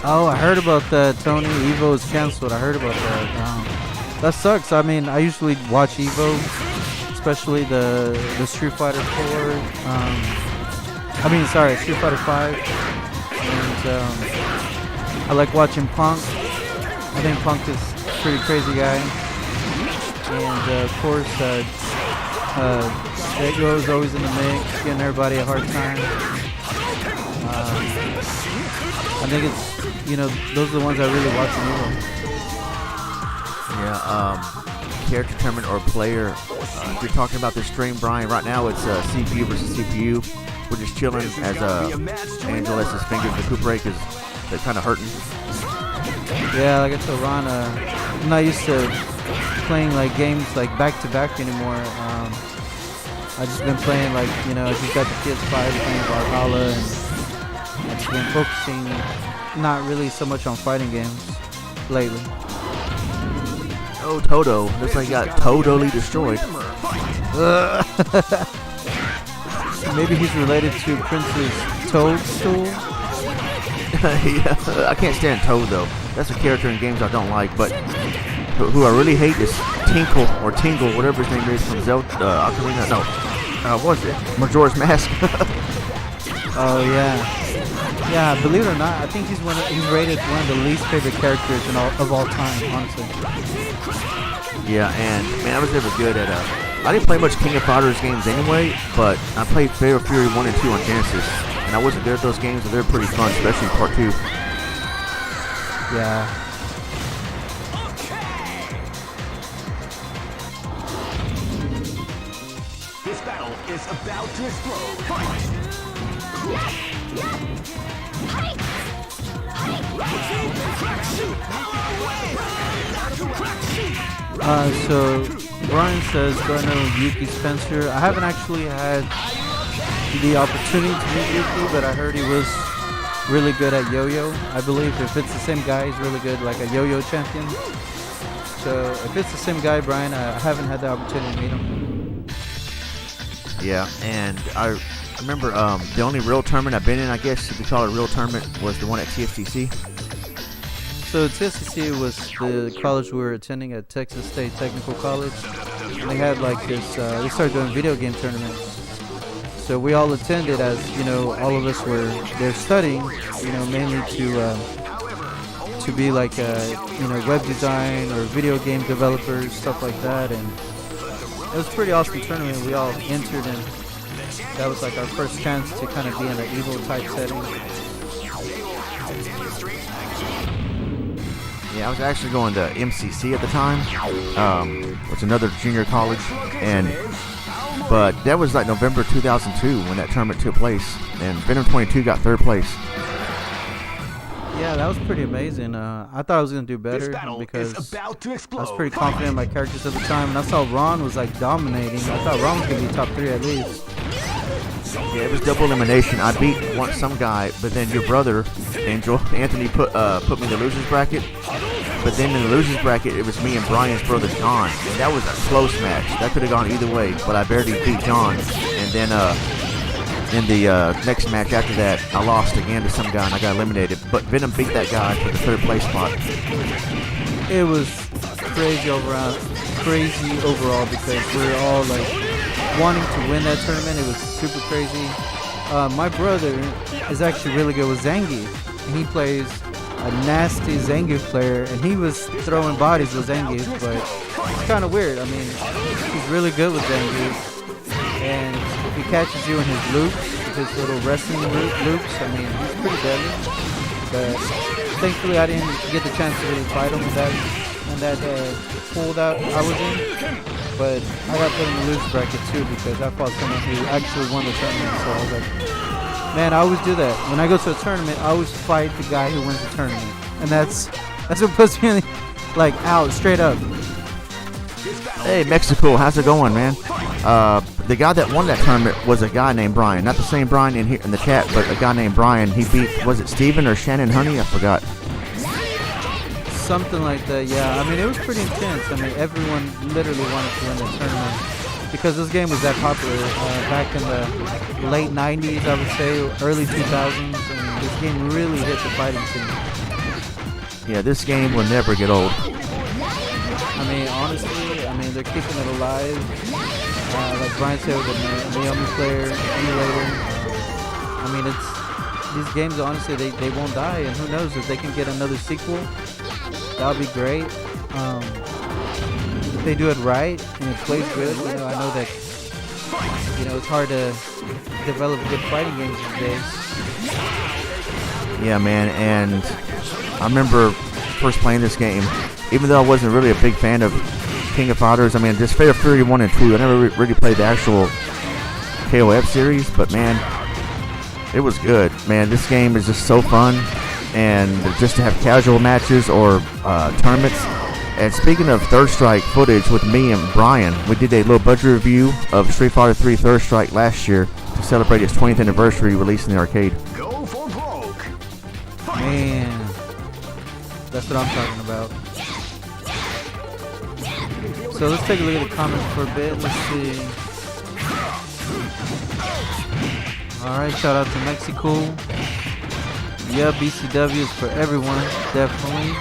Oh, I heard about that, Tony. Evo is canceled. I heard about that. That sucks. I mean, I usually watch Evo, especially the Street Fighter 4. Street Fighter 5. And I like watching Punk. I think Punk is a pretty crazy guy. And of course, Ego is always in the mix, giving everybody a hard time. I think it's, you know, those are the ones I really watch in Evo. Yeah, character tournament or player. If you're talking about this stream, Brian, right now it's CPU versus CPU. We're just chilling as Angel lets his fingers recuperate because they're kind of hurting. Yeah, like I told Ron, I'm not used to playing like games like back to back anymore. I just been playing like, you know, I just got the PS5 playing Valhalla, and I've just been focusing not really so much on fighting games lately. Oh, Toto. Looks like he got totally destroyed. Maybe he's related to Prince's Toadstool. Yeah, I can't stand Toad though. That's a character in games I don't like. But who I really hate is Tinkle or Tingle, whatever his name is from Zelda. Ocarina. No, what was it? Majora's Mask. Oh yeah, yeah. Believe it or not, I think he's rated one of the least favorite characters of all time, honestly. Yeah, and man, I was never good at I didn't play much King of Fighters games anyway, but I played Fatal Fury 1 and 2 on Genesis, and I wasn't good at those games, but they're pretty fun, especially Part 2. Yeah. This battle is about to explode. Fight! So Brian says, do I know Yuki Spencer? I haven't actually had the opportunity to meet Yuki, but I heard he was really good at yo-yo. I believe if it's the same guy, he's really good, like a yo-yo champion. So if it's the same guy, Brian, I haven't had the opportunity to meet him. Yeah, and I remember the only real tournament I've been in, I guess if you call it a real tournament, was the one at TSCC. So TSCC was the college we were attending at Texas State Technical College. And they had like this, they started doing video game tournaments. So we all attended as, you know, all of us were there studying, you know, mainly to be like, you know, web design or video game developers, stuff like that. And it was a pretty awesome tournament. We all entered, and that was like our first chance to kind of be in an Evo type setting. Yeah, I was actually going to MCC at the time, which is another junior college, but that was like November 2002 when that tournament took place, and Venom 22 got third place. Yeah, that was pretty amazing. I thought I was gonna do better because I was pretty confident in my characters at the time, and I saw Ron was like dominating. I thought Ron was gonna be top 3 at least. Yeah, it was double elimination. I beat some guy, but then your brother, Anthony, put me in the losers bracket. But then in the losers bracket, it was me and Brian's brother John, and that was a close match. That could have gone either way, but I barely beat John. And then in the next match after that, I lost again to some guy, and I got eliminated. But Venom beat that guy for the third place spot. It was crazy overall because we were all like wanting to win that tournament. It was super crazy. My brother is actually really good with Zangief, and he plays a nasty Zangief player, and he was throwing bodies with Zangief, but it's kind of weird. I mean, he's really good with Zangief, and if he catches you in his loops, his little wrestling loops, I mean, he's pretty deadly. But thankfully, I didn't get the chance to really fight him in that pool that I was in. But I got put in the loser bracket too because I fought someone who actually won the tournament. So I was like, man, I always do that. When I go to a tournament, I always fight the guy who wins the tournament, and that's what puts me like out straight up. Hey, Mexico, how's it going, man? The guy that won that tournament was a guy named Brian. Not the same Brian in here in the chat, but a guy named Brian. He beat, was it Steven or Shannon Honey? I forgot. Something like that, yeah. I mean, it was pretty intense. I mean, everyone literally wanted to win the tournament because this game was that popular back in the late 90s, I would say, early 2000s. And this game really hit the fighting scene. Yeah, this game will never get old. I mean, honestly, they're keeping it alive. Like Brian said, with the Naomi player emulator. I mean, these games, honestly, they won't die. And who knows, if they can get another sequel, that would be great. If they do it right and it plays good, I know that, it's hard to develop good fighting games these days. Yeah, man, and I remember first playing this game, even though I wasn't really a big fan of King of Fighters. I mean, just Fatal Fury 1 and 2. I never really played the actual KOF series, but man, it was good. Man, this game is just so fun, and just to have casual matches or tournaments. And speaking of Third Strike footage with me and Brian, we did a little budget review of Street Fighter 3 Third Strike last year to celebrate its 20th anniversary release in the arcade. Go for broke. Man, that's what I'm talking about. So let's take a look at the comments for a bit. Let's see. Alright, shout out to Mexico. Yeah, BCW is for everyone, definitely.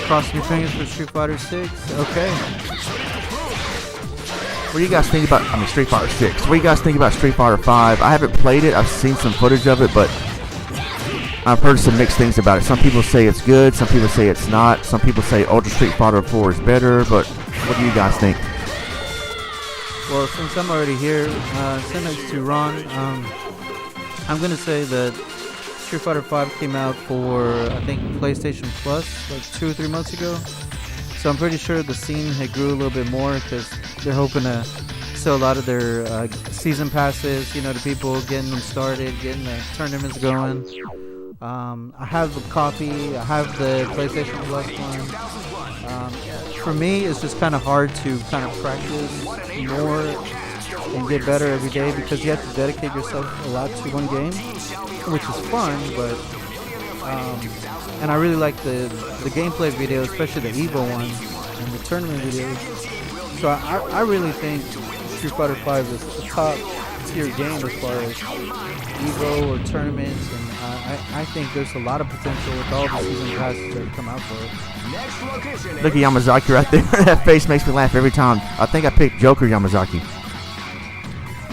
Cross your fingers for Street Fighter 6. Okay. What do you guys think about, Street Fighter 6? What do you guys think about Street Fighter 5? I haven't played it. I've seen some footage of it, but I've heard some mixed things about it. Some people say it's good. Some people say it's not. Some people say Ultra Street Fighter 4 is better, but what do you guys think? Well, since I'm already here, send it to Ron. I'm going to say that Street Fighter 5 came out for, I think, PlayStation Plus like 2 or 3 months ago. So I'm pretty sure the scene had grew a little bit more because they're hoping to sell a lot of their season passes, to people, getting them started, getting the tournaments going. I have the copy. I have the PlayStation Plus one. For me, it's just kind of hard to kind of practice more and get better every day because you have to dedicate yourself a lot to one game, which is fun, but and I really like the gameplay video, especially the Evo one and the tournament videos. So I really think Street Fighter 5 is a top tier game as far as Evo or tournaments, and I think there's a lot of potential with all the season passes that come out for it. Look at Yamazaki right there. That face makes me laugh every time. I think I picked Joker Yamazaki.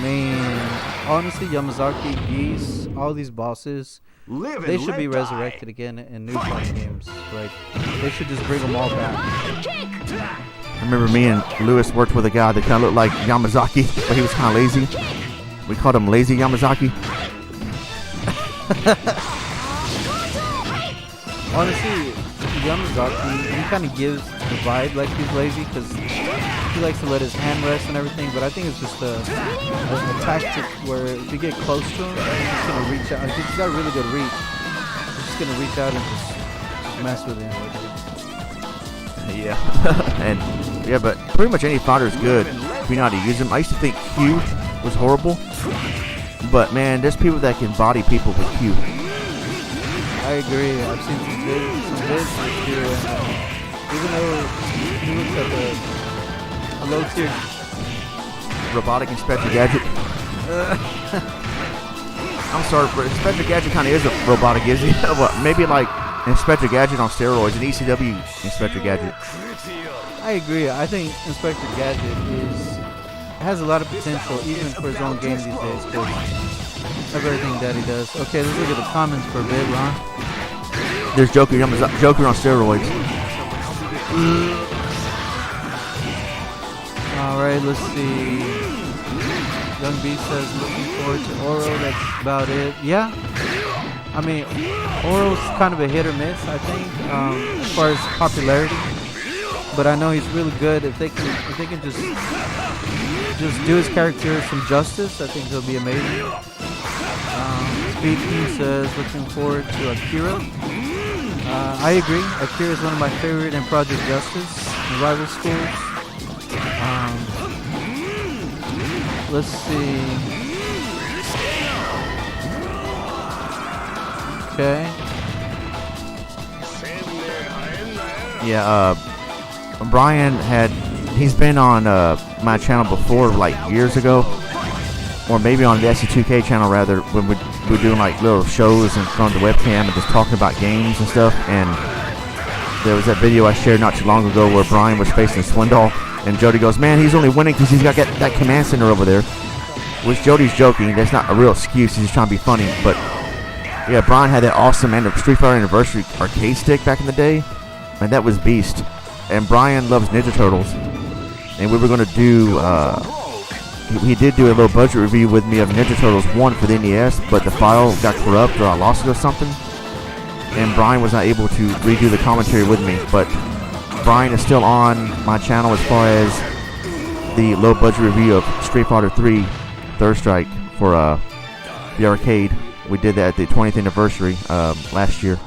Man, honestly, Yamazaki, Geese, all these bosses, they should be resurrected again in new fighting games. Like, they should just bring them all back. I remember me and Lewis worked with a guy that kind of looked like Yamazaki, but he was kind of lazy. We called him Lazy Yamazaki. Honestly, Yamazaki, he kind of gives the vibe like he's lazy because he likes to let his hand rest and everything, but I think it's just a tactic where if you get close to him, he's just going to reach out. He's got a really good reach. He's just going to reach out and just mess with him. Yeah. But pretty much any fighter is good if you know how to use them. I used to think Q was horrible, but man, there's people that can body people with Q. I agree. I've seen some vids with Q, and even though he looks like a low tier robotic Inspector Gadget. I'm sorry, but Inspector Gadget kind of is a robotic, isn't he? What, maybe like Inspector Gadget on steroids, an ECW Inspector Gadget. I agree. I think Inspector Gadget has a lot of potential, even for his own game these days, because of everything that he does. Okay, let's look at the comments for a bit, Ron. There's Joker on steroids. Alright, let's see. Young B says looking forward to Oro. That's about it. Yeah. I mean, Oro's kind of a hit or miss, I think, as far as popularity. But I know he's really good. If they can just do his character some justice, I think he'll be amazing. Speed King says looking forward to Akira. I agree. Akira is one of my favorite in Project Justice and Rival Schools. Let's see. Okay. Yeah, Brian he's been on my channel before, like years ago, or maybe on the SC2K channel rather, when we're doing like little shows in front of the webcam and just talking about games and stuff. And there was that video I shared not too long ago where Brian was facing Swindoll, and Jody goes, "Man, he's only winning because he's got that command center over there," which Jody's joking. That's not a real excuse. He's just trying to be funny. But yeah, Brian had that awesome Street Fighter Anniversary arcade stick back in the day, and that was beast. And Brian loves Ninja Turtles, and we were going to do, he did do a little budget review with me of Ninja Turtles 1 for the NES, but the file got corrupt or I lost it or something, and Brian was not able to redo the commentary with me. But Brian is still on my channel as far as the low budget review of Street Fighter 3 Third Strike for the arcade. We did that at the 20th anniversary last year.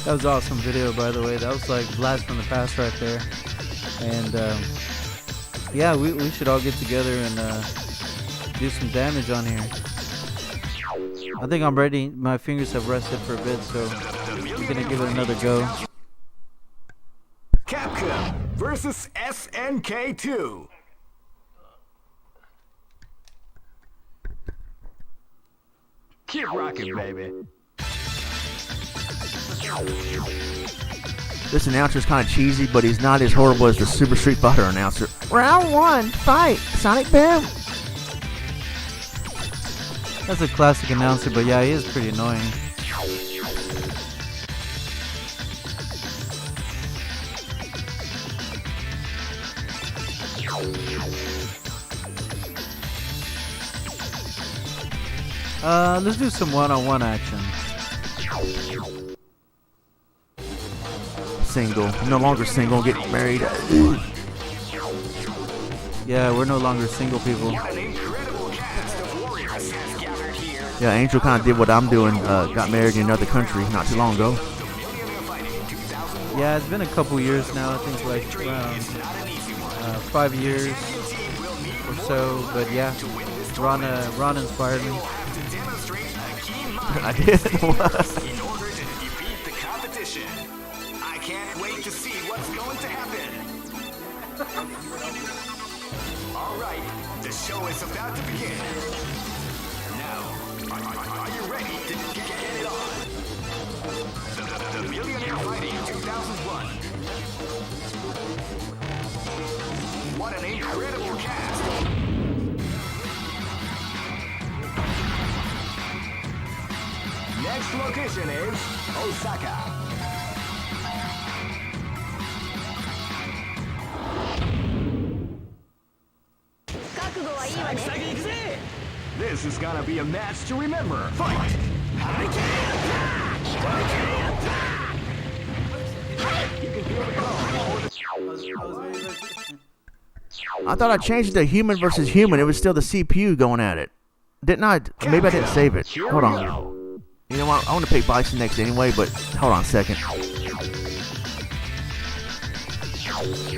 That was an awesome video, by the way. That was like blast from the past right there. And yeah, we should all get together and do some damage on here. I think I'm ready. My fingers have rested for a bit, so we're gonna give it another go. Capcom versus SNK 2. Keep rocking, baby. This announcer's kind of cheesy, but he's not as horrible as the Super Street Fighter announcer. Round 1, fight, Sonic Boom. That's a classic announcer, but yeah, he is pretty annoying. Let's do some one-on-one action. Single. No longer single, get married. Yeah, we're no longer single people. Yeah, Angel kind of did what I'm doing, got married in another country not too long ago. Yeah, it's been a couple years now, I think like around 5 years or so, but yeah, Ron inspired me. I did. In order to defeat the competition, I can't wait to see what's going to happen. All right, the show is about to begin. Now, are you ready to get it on? The Millionaire Fighting 2001. What an incredible cast! Next location is Osaka. This is gonna be a match to remember. Fight! I can't attack! You can feel the call. I thought I changed it to human versus human. It was still the CPU going at it. Didn't I? Maybe I didn't save it. Hold on. You know what? I want to pick Bison next anyway, but hold on a second.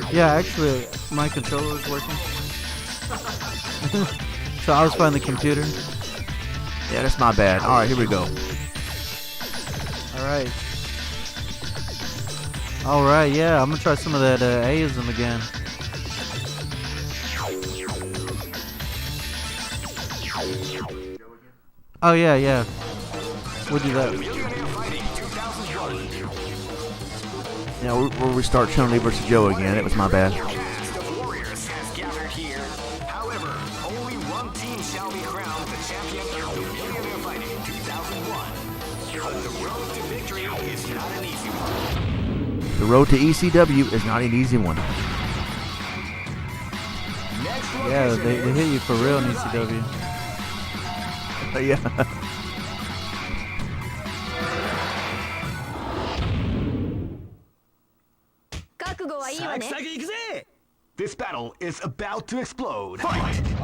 Yeah, actually, my controller was working. So I was playing the computer. Yeah, that's my bad. Alright, here we go. Alright. Alright, yeah, I'm gonna try some of that Aism again. Oh, yeah. We'll do that. Yeah, we'll restart Chun-Li versus Joe again. That was my bad. However, only one team shall be crowned the champion of the Millionaire Fighting 2001. The road to victory is not an easy one. The road to ECW is not an easy one. Yeah, they hit you for real in ECW. Yeah. This battle is about to explode. Fight! They came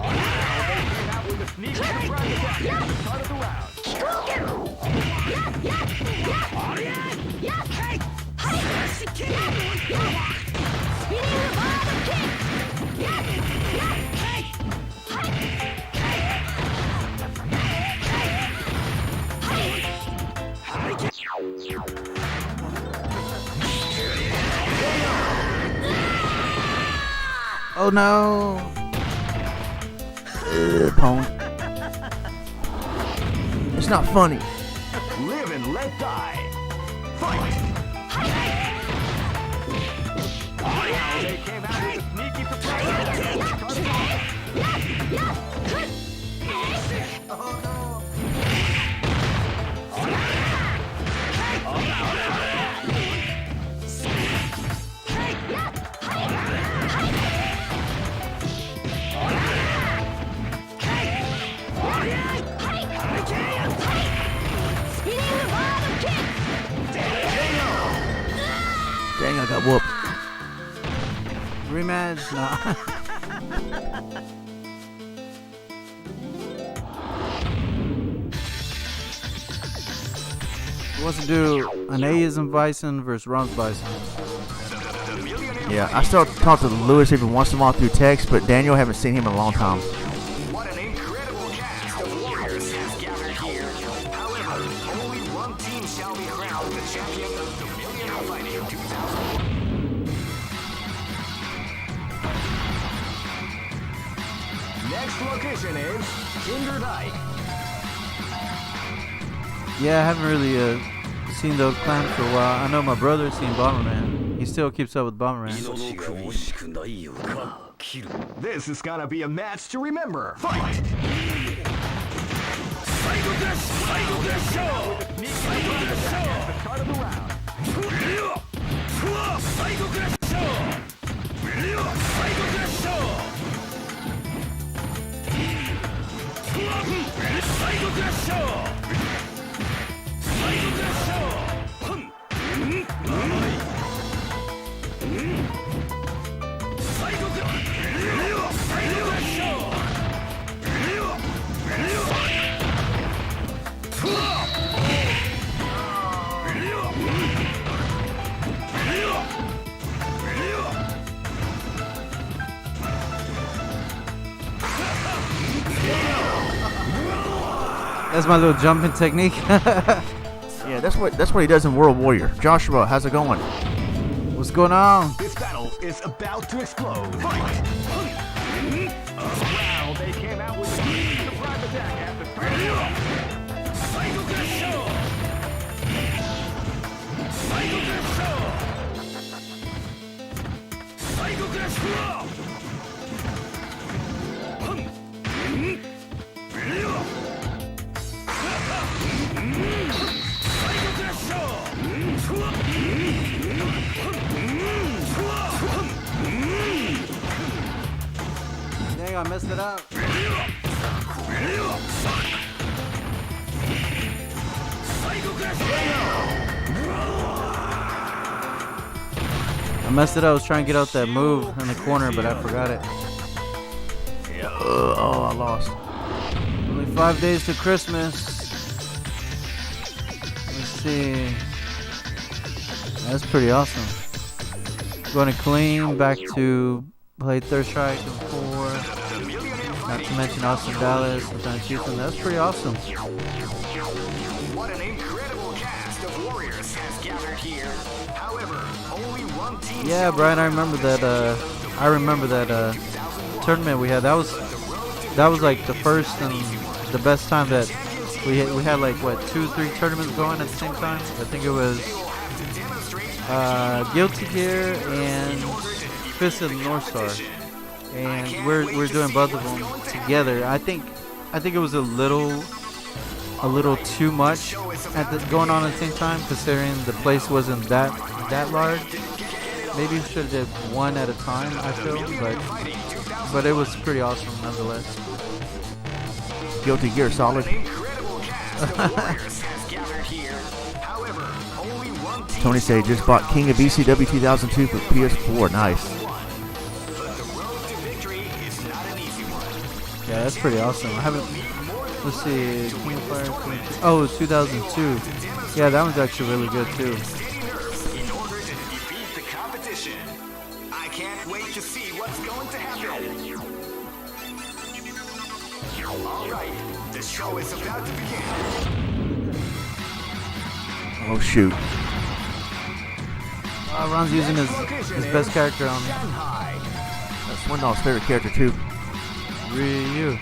out with a sneaky surprise attack at the start of the round. Oh no! Pwn. It's not funny. Live and let die. Fight! They came out with a sneaky surprise attack at the start of the Dang, I got whooped. Rematch? Nah. Wants to do an Aism Bison versus Ron's Bison. Yeah, I still talk to Lewis every once in a while through text, but Daniel, haven't seen him in a long time. What an incredible cast of warriors has gathered here. However, only one team shall be crowned the champion of the Millionaire Fighting 2001. Next location is Kinderdijk. Yeah, I haven't really seen those clans for a while. I know my brother's seen Bomberman. He still keeps up with Bomberman. This is gonna be a match to remember. Fight! That's my little jumping technique. Yeah, that's what he does in World Warrior. Joshua, how's it going? What's going on? This battle is about to explode. Fight! Wow, they came out with a surprise attack at the start of the round. Dang, I messed it up. I messed it up. I was trying to get out that move in the corner, but I forgot it. Yeah. Oh, I lost. Only 5 days to Christmas. Let's see. That's pretty awesome. Going to clean, back to play Third Strike and 4. Not to mention Austin Dallas and John Houston. That's pretty awesome. What an incredible cast of warriors has gathered here. However, only one team. Yeah, Brian, I remember that. Tournament we had. That was like the first and the best time that we had like what 2-3 tournaments going at the same time. I think it was Guilty Gear and Fist of the North Star, and we're doing both of them together. I think it was a little too much going on at the same time, considering the place wasn't that large. Maybe we should have did one at a time, I feel, but it was pretty awesome nonetheless. Guilty Gear, solid. However, Tony said he just bought King of ECW 2002 for PS4. Nice. victory is not an easy one. Yeah, that's pretty awesome. I haven't. Let's see. King of Fire. Oh, 2002. Yeah, that one's actually really good too. In order to defeat the competition, I can't wait to see what's going to happen. All right, the show is about to begin. Oh shoot. Ron's using his best character on me. That's Swindog's favorite character too. Ryu.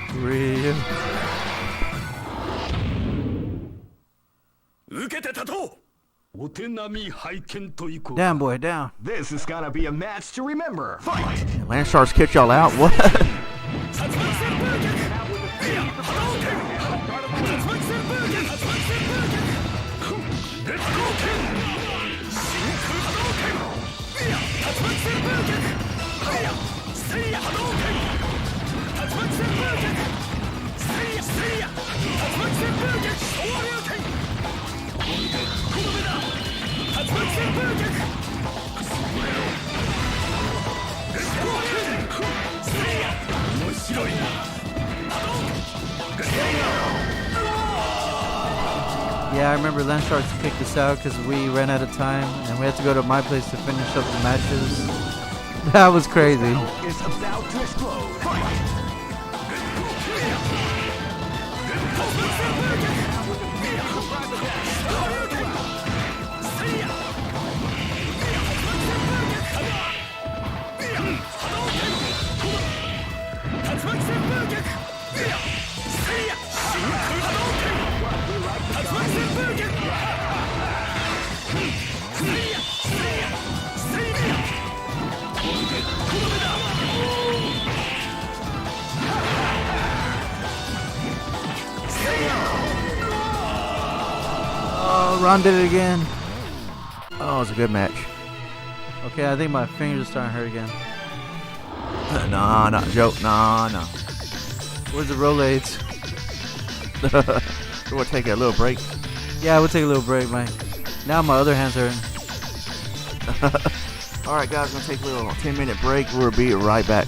Down, boy, down. This is gonna be a match to remember. Fight! Landsharks kicked y'all out? What? Yeah, I remember Landsharks kicked us out because we ran out of time and we had to go to my place to finish up the matches. That was crazy. It's about to explode. Fight! Oh, Ron did it again. Oh, it was a good match. Okay, I think my fingers are starting to hurt again. Nah, not a joke. Nah. Where's the Rolades? We'll take a little break. Yeah, we'll take a little break, man. Now my other hand's hurting. Alright guys, we're going to take a little 10-minute break. We'll be right back.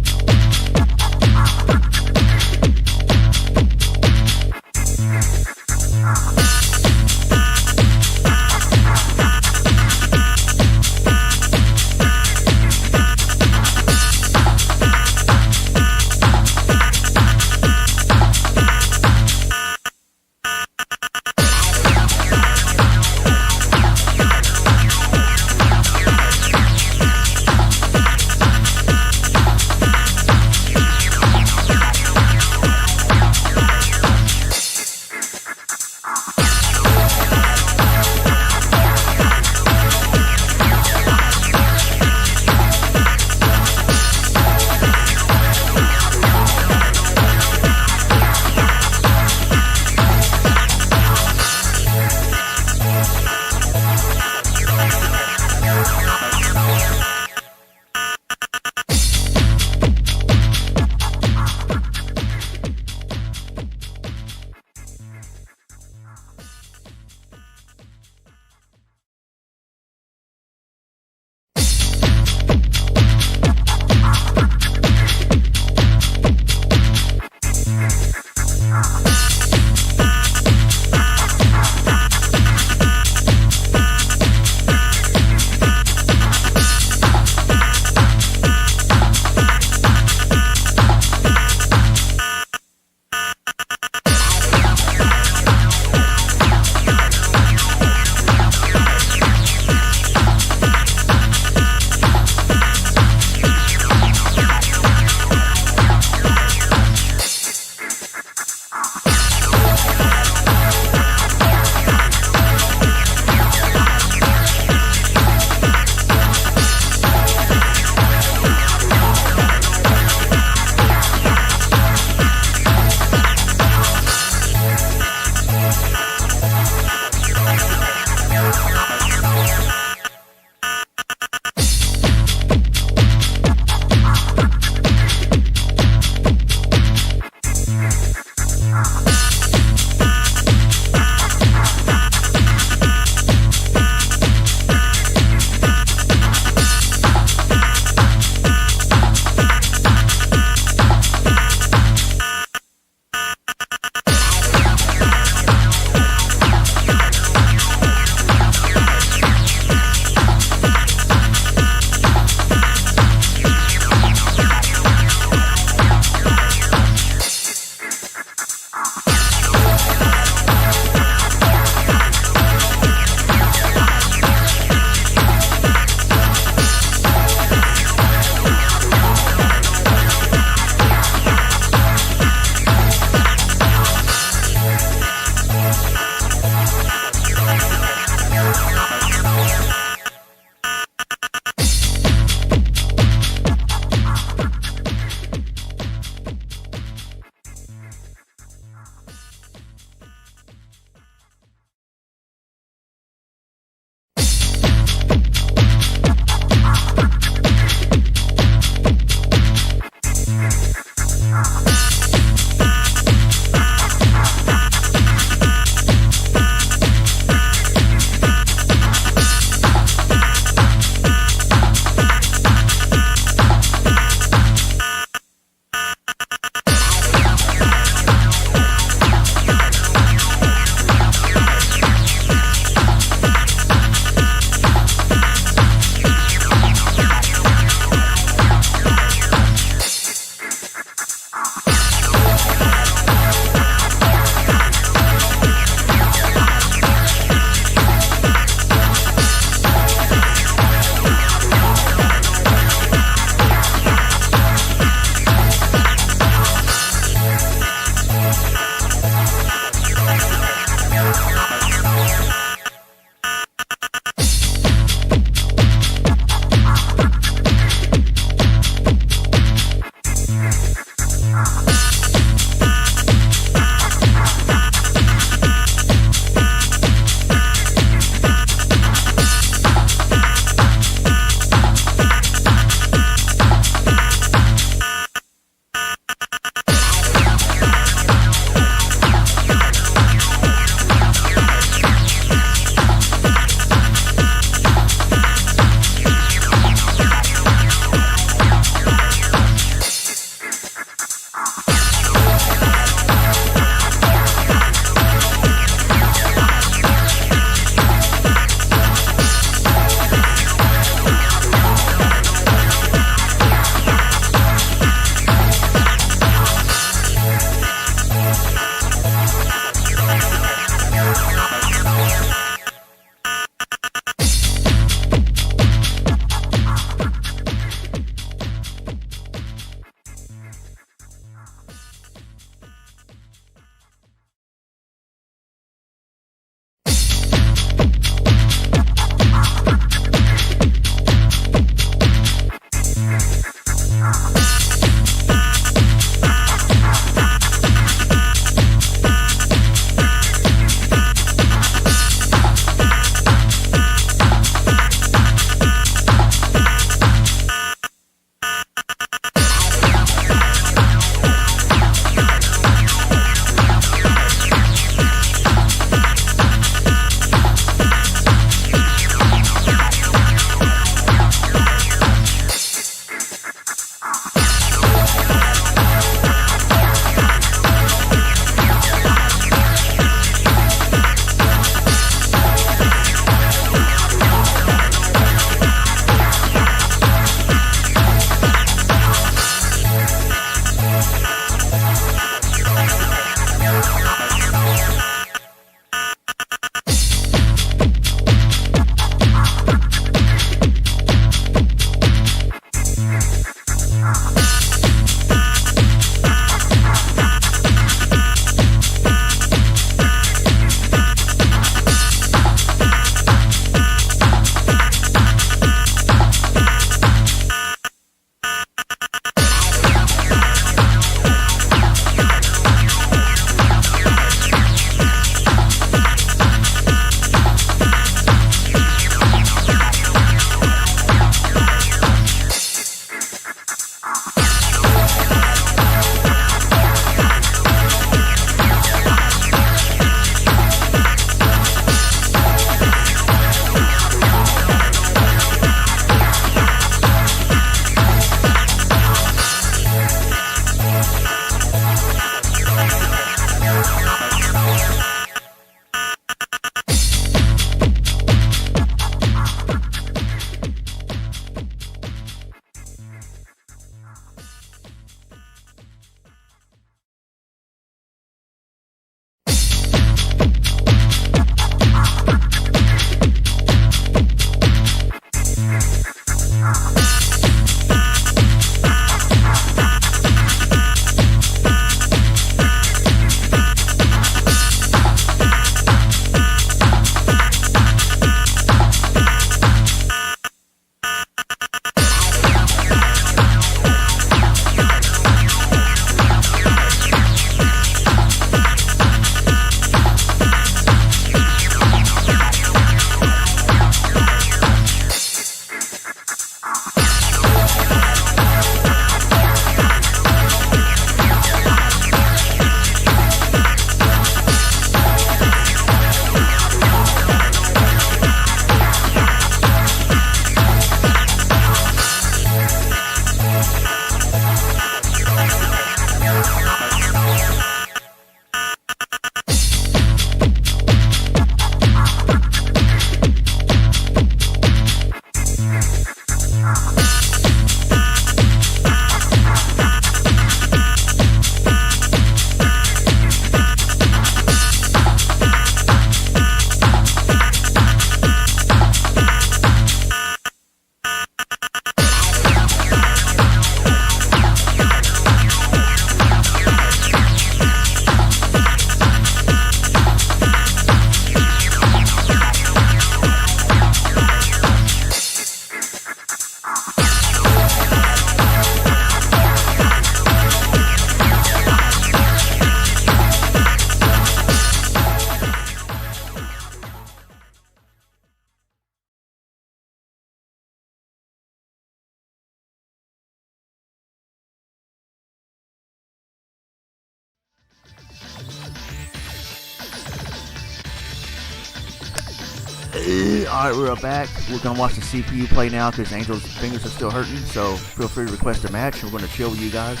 Alright, we're back. We're going to watch the CPU play now because Angel's fingers are still hurting. So feel free to request a match. We're going to chill with you guys.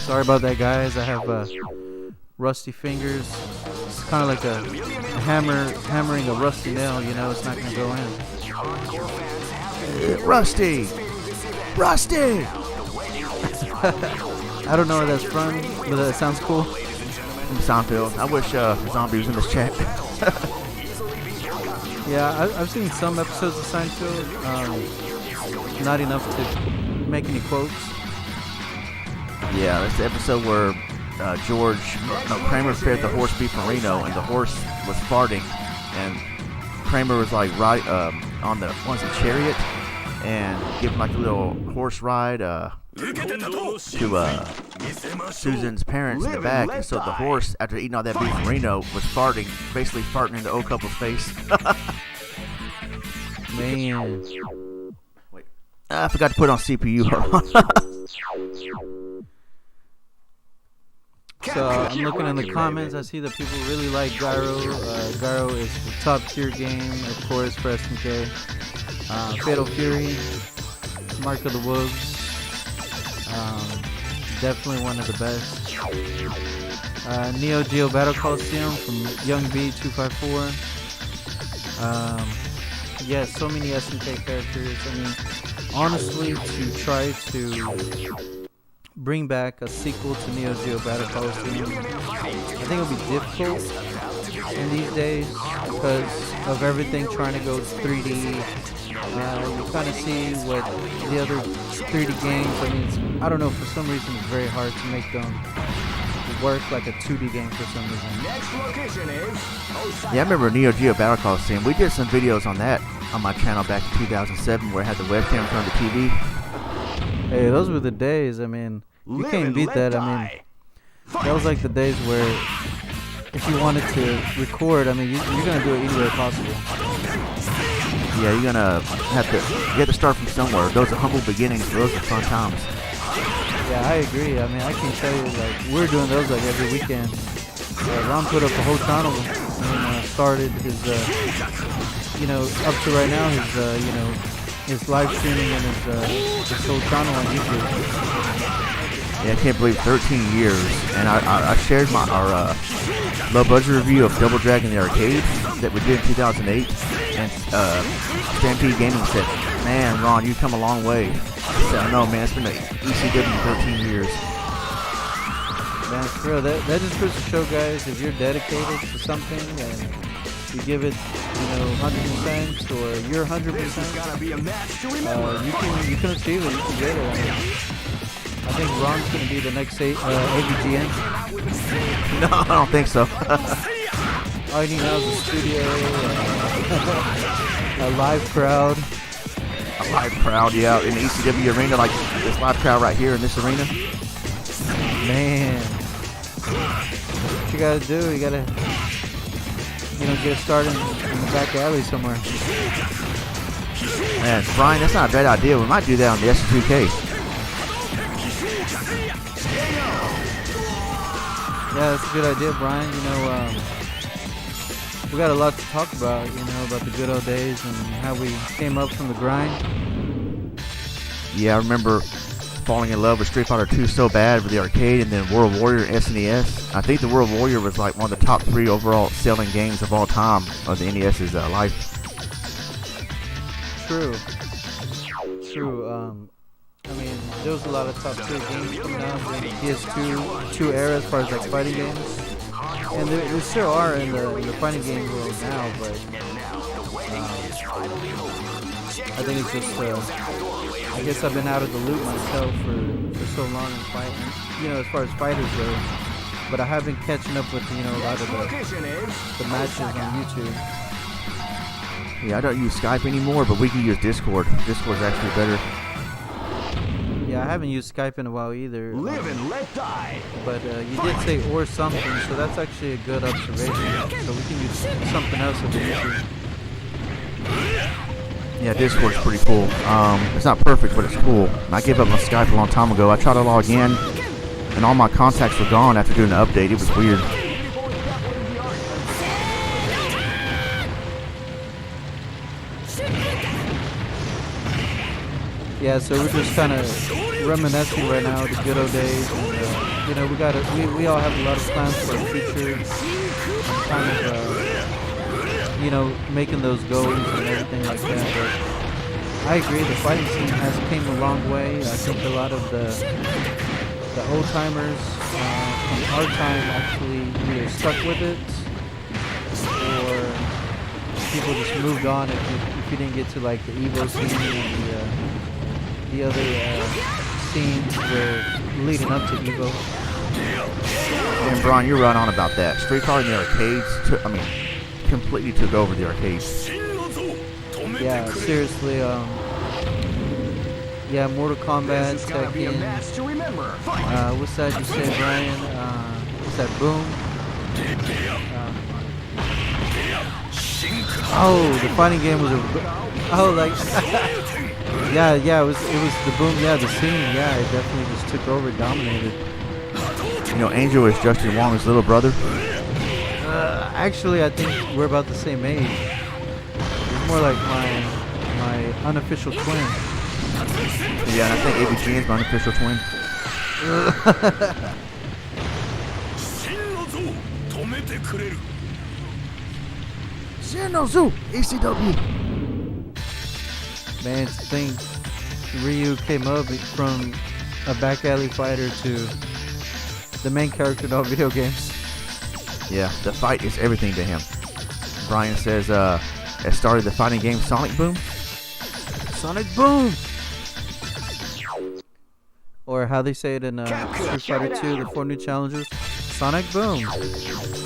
Sorry about that, guys. I have rusty fingers. It's kind of like a hammering a rusty nail. You know, it's not going to go in. Rusty! Rusty! I don't know where that's from, but that sounds cool. From Seinfeld. I wish Zombie was in this chat. Yeah, I've seen some episodes of Seinfeld. Not enough to make any quotes. Yeah, that's the episode where Kramer fed the horse beef from Reno, and the horse was farting, and Kramer was like on the chariot, and give him like a little horse ride to Susan's parents in the back. And so the horse, after eating all that beef from Reno, was basically farting into old couple's face. Man. Wait, I forgot to put on CPU. So I'm looking in the comments. I see that people really like Gyro. Gyro is the top tier game, of course, for SNK. Fatal Fury, Mark of the Wolves. Definitely one of the best. Neo Geo Battle Coliseum from Young B254. Yeah, so many SNK characters. I mean, honestly, to try to bring back a sequel to Neo Geo Battle Coliseum, I think it'll be difficult in these days because of everything trying to go 3D. You kind of see what the other 3D games, I mean, I don't know, for some reason it's very hard to make them work like a 2D game for some reason. Yeah, I remember Neo Geo Battle Coliseum. We did some videos on that on my channel back in 2007 where I had the webcam on the TV. Hey, those were the days. I mean, you can't beat that. I mean, that was like the days where if you wanted to record, I mean, you're going to do it anywhere possible. Yeah, you have to start from somewhere. Those are humble beginnings. Those are fun times. Yeah, I agree. I mean, I can tell you, like, we're doing those like every weekend. Ron put up a whole channel and started his, up to right now, his live streaming and his whole channel on YouTube. Yeah, I can't believe 13 years. And I shared our low budget review of Double Dragon the Arcade that we did in 2008. And Stampede Gaming said, "Man, Ron, you've come a long way." I said, "I know, man. It's been an ECW 13 years." Man, for real, that just goes to show, guys, if you're dedicated to something and you give it, 100% or you're 100%, you can achieve it. You can get it. I mean, I think Ron's going to be the next AVGN. No, I don't think so. All you need now is a studio, a live crowd. A live crowd, yeah, in the ECW arena, like this live crowd right here in this arena. Man, what you gotta do, you gotta, get it started in the back alley somewhere. Man, Brian, that's not a bad idea. We might do that on the S2K. Yeah, that's a good idea, Brian. We got a lot to talk about, about the good old days and how we came up from the grind. Yeah, I remember falling in love with Street Fighter 2 so bad with the arcade, and then World Warrior SNES. I think the World Warrior was like one of the top 3 overall selling games of all time of the NES's life. True. I mean, there was a lot of top tier games coming out in the PS2 era as far as like fighting games. And there still are in the fighting game world now, but I think it's just, I guess I've been out of the loop myself for so long in fighting, as far as fighters go. But I have been catching up with, a lot of the matches on YouTube. Yeah, I don't use Skype anymore, but we can use Discord. Discord's actually better. Yeah, I haven't used Skype in a while either. Live and let die. But you did say or something, so that's actually a good observation. So we can use something else if we need to. Yeah, Discord's pretty cool. It's not perfect, but it's cool. I gave up my Skype a long time ago. I tried to log in, and all my contacts were gone after doing the update. It was weird. Yeah, so we're just kind of reminiscing right now the good old days. And, you know, we all have a lot of plans for the future. Kind of, you know, making those goals and everything like that. But I agree, the fighting scene has came a long way. I think a lot of the old timers from our time actually either stuck with it or people just moved on if you didn't get to like the Evo scene and the other scenes were leading up to Evo. And Brian, you're right on about that. Street Fighter in the arcades, completely took over the arcades. Yeah, seriously. Yeah, Mortal Kombat, Tekken. What's that you said, Brian? What's that? Boom. Oh, the fighting game was like. yeah, it was the Boom. Yeah, the scene. Yeah, it definitely just took over, dominated. You know, Angel is Justin Wong's little brother. Actually, I think we're about the same age. He's more like my unofficial twin. Yeah, and I think ABG is my unofficial twin. Shinozu, ECW. Man, to think Ryu came up from a back alley fighter to the main character in all video games. Yeah, the fight is everything to him. Brian says, it started the fighting game Sonic Boom. Sonic Boom! Or how they say it in Street Fighter 2, the 4 new challenges, Sonic Boom.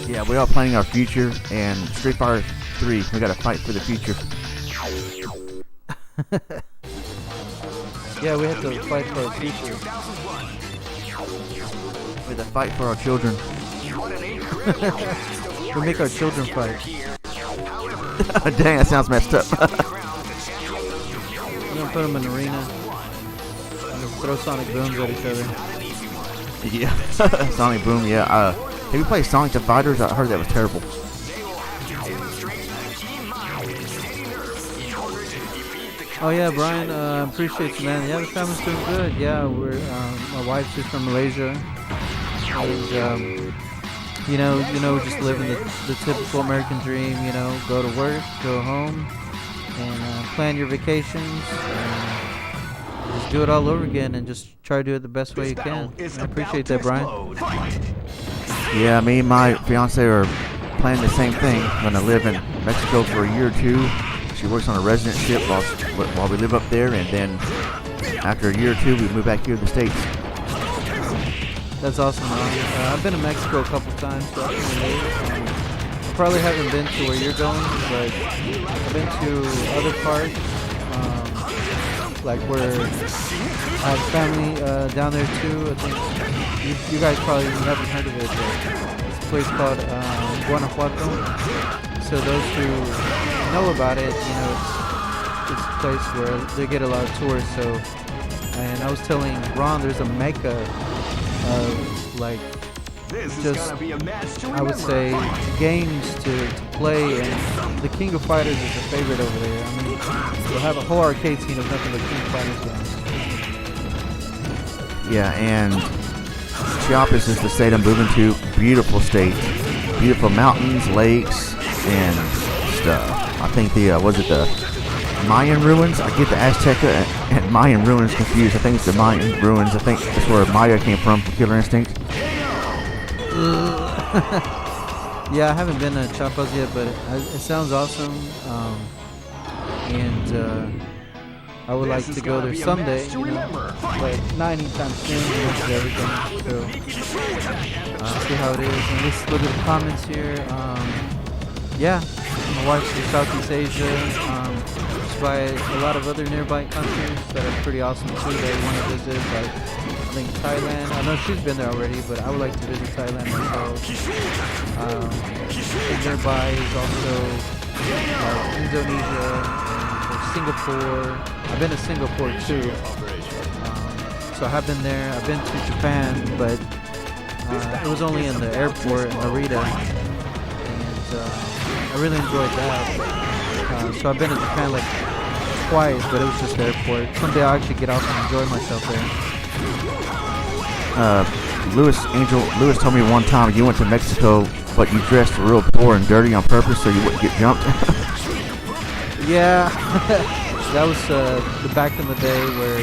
Yeah, we're all planning our future, and Street Fighter 3, we gotta fight for the future. Yeah, we have to fight for our future. We have to fight for our children. We make our children fight. Dang, that sounds messed up. We're gonna put them in an arena. Throw Sonic Booms at each other. Yeah, Sonic Boom, yeah. Have you played Sonic the Fighters? I heard that was terrible. Oh yeah, Brian, appreciate you, man. Yeah, the family's doing good. Yeah, we're my wife's just from Malaysia, and you know, just living the typical American dream. You know, go to work, go home, and plan your vacations. Just do it all over again, and just try to do it the best way you can. I appreciate that, Brian. Yeah, me and my fiance are planning the same thing. I'm gonna live in Mexico for a year or two. She works on a residentship while we live up there, and then after a year or two, we move back here to the States. That's awesome, man. I've been to Mexico a couple times, so I can relate. I probably haven't been to where you're going, but I've been to other parts, like where I have family down there too. I think you guys probably haven't heard of it, but it's a place called Guanajuato. So those who know about it, you know, it's a place where they get a lot of tourists. So, and I was telling Ron, there's a mecca of like just, I would say, games to play, and the King of Fighters is a favorite over there. I mean, we'll have a whole arcade scene of nothing but King of Fighters games. Yeah, and Chiapas is the state I'm moving to. Beautiful state, beautiful mountains, lakes, and stuff. I think the Mayan ruins? I get the Azteca and Mayan ruins confused. I think it's the Mayan ruins. I think that's where Maya came from Killer Instinct. Yeah, I haven't been to Chiapas yet, but it sounds awesome. And I would like to go there someday, you know, but not anytime soon. Everything. So see how it is. And let's look at the comments here. Yeah, my wife's from Southeast Asia. Just by a lot of other nearby countries that are pretty awesome too. They want to visit, like I think Thailand. I know she's been there already, but I would like to visit Thailand myself. Nearby is also Indonesia and Singapore. I've been to Singapore too. So I have been there. I've been to Japan, but it was only in the airport in Narita, and I really enjoyed that. So I've been to Japan like twice, but it was just the airport. Someday I'll actually get out and enjoy myself there. Lewis told me one time you went to Mexico, but you dressed real poor and dirty on purpose so you wouldn't get jumped. Yeah, that was the back in the day where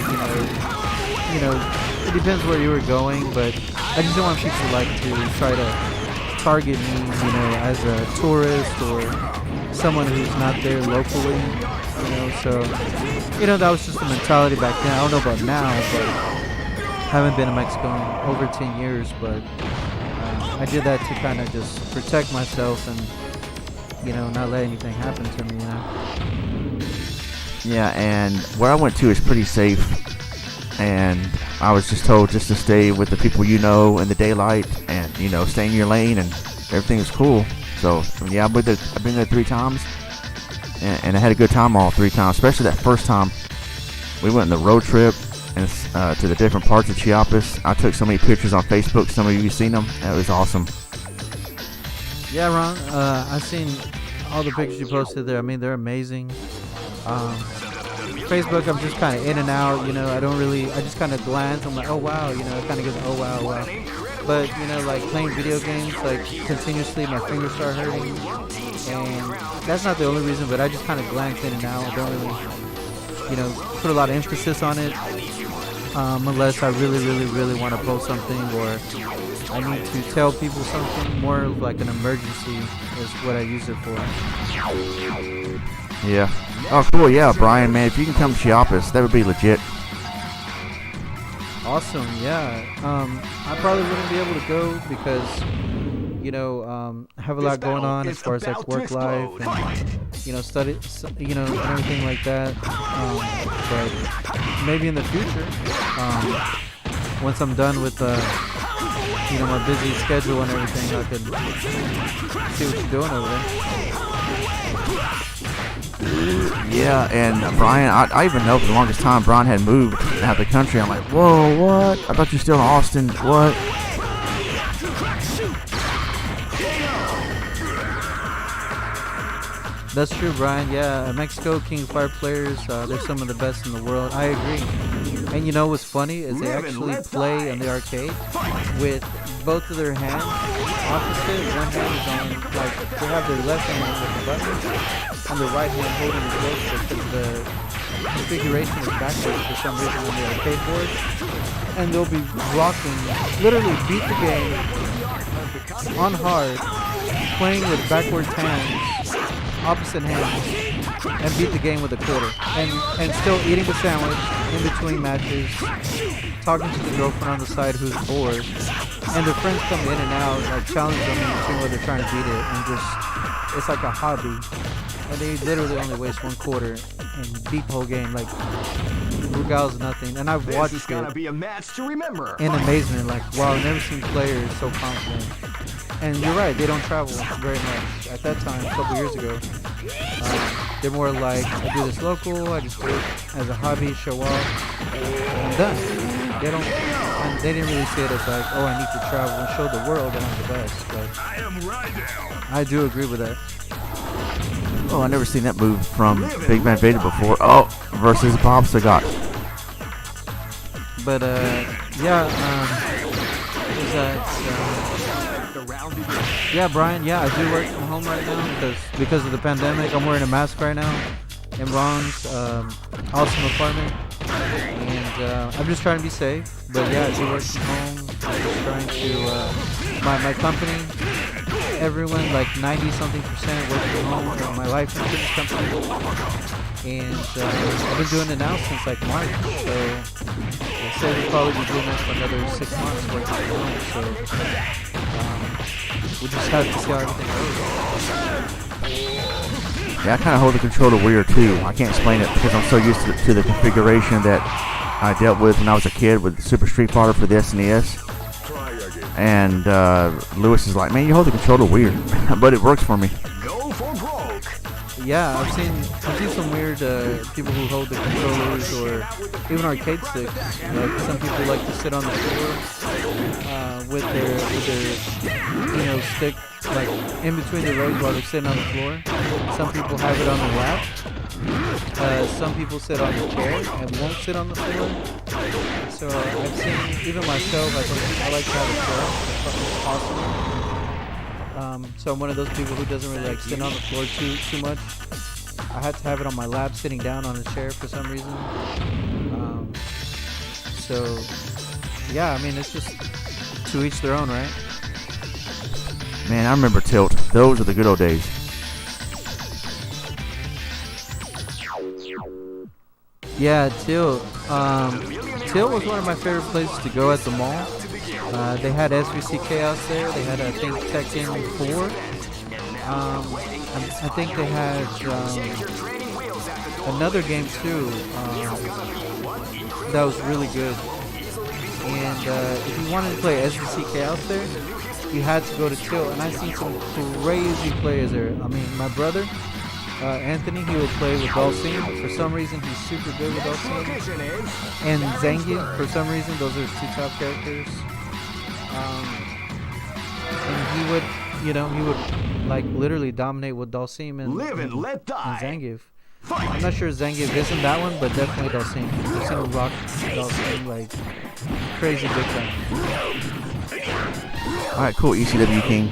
it depends where you were going, but I just don't want people to try to target me, as a tourist or someone who's not there locally, So that was just the mentality back then. I don't know about now, but I haven't been to Mexico in over 10 years, but I did that to kind of just protect myself and not let anything happen to me. Yeah, and where I went to is pretty safe, and I was just told just to stay with the people in the daylight, and stay in your lane, and everything is cool. So yeah, I've been there 3 times, and I had a good time all 3 times. Especially that first time, we went on the road trip and to the different parts of Chiapas. I took so many pictures on Facebook. Some of you seen them. That was awesome. Yeah, Ron, I've seen all the pictures you posted there. I mean, they're amazing. Facebook, I'm just kind of in and out, I just kind of glance. I'm like, oh wow, it kind of gives oh wow. But, playing video games, continuously, my fingers start hurting. And that's not the only reason, but I just kind of glance in and out. I don't really, put a lot of emphasis on it. Unless I really, really, really want to post something, or I need to tell people something. More of like an emergency is what I use it for. Yeah. Oh, cool. Yeah, Brian, man, if you can come to Chiapas, that would be legit. Awesome. Yeah. I probably wouldn't be able to go because, I have a lot going on as far as work life and, study, and everything like that. But maybe in the future, once I'm done with, my busy schedule and everything, I could see what you're doing over there. Yeah, and Brian, I even know for the longest time Brian had moved out of the country. I'm like, whoa, what? I thought you were still in Austin. What? That's true, Brian. Yeah, Mexico King of Fire players, they're some of the best in the world. I agree. And what's funny is they actually play in the arcade with both of their hands opposite. One hand is on, they have their left hand with the button and the right hand holding the joystick, because the configuration is backwards for some reason on the arcade board. And they'll be rocking, literally beat the game on hard, playing with backwards hands, opposite hands, and beat the game with a quarter, and still eating the sandwich in between matches, talking to the girlfriend on the side who's bored, and their friends come in and out, challenge them in between where they're trying to beat it, and it's like a hobby, and they literally only waste 1 quarter and beat the whole game, regardless of nothing. And I've watched it be a match to remember. in amazement, wow, I've never seen players so confident. And you're right, they don't travel very much. At that time, a couple years ago, they're more I do this local, I just do it as a hobby, show off, and I'm done. They didn't really see it as oh, I need to travel and show the world that I'm the best. But I do agree with that. Oh, I never seen that move from Big Man Vader before. Oh, versus Bob Sagat. But yeah, Brian. Yeah, I do work from home right now because of the pandemic. I'm wearing a mask right now in Ron's awesome apartment, and I'm just trying to be safe. But yeah, I do work from home. I'm just trying to my company. Everyone, 90-something% working from home from my life insurance company, and I've been doing it now since March. So they say we'll probably be doing this for another 6 months working from home. So we'll just have to see how everything goes. Yeah, I kind of hold the controller weird too. I can't explain it because I'm so used to the configuration that I dealt with when I was a kid with Super Street Fighter for the SNES. And Lewis is like, man, you hold the controller weird, but it works for me. Go for broke. Yeah, I've seen some weird people who hold the controllers or even arcade sticks. Some people like to sit on the floor with their stick in between their legs while they're sitting on the floor. Some people have it on the lap. Some people sit on the chair and won't sit on the floor. So I've seen, even myself, I like to have a chair if possible. So I'm one of those people who doesn't really like sitting on the floor too much. I had to have it on my lap, sitting down on a chair for some reason. So yeah, I mean, it's just to each their own, right? Man, I remember Tilt. Those are the good old days. Yeah, Tilt. Tilt was one of my favorite places to go at the mall. They had SVC Chaos there. They had, I think, Tekken 4. I think they had another game too that was really good. And if you wanted to play SVC Chaos there, you had to go to Tilt. And I've seen some crazy players there. I mean, my brother, Anthony, he would play with Dalsim. For some reason, he's super good with Dalsim. And Zangief, for some reason, those are his two top characters. And he would, he would like literally dominate with Dalsim and Zangief. I'm not sure Zangief is in that one, but definitely Dalsim. I've seen him rock Dalsim like crazy big time. Alright, cool, ECW King.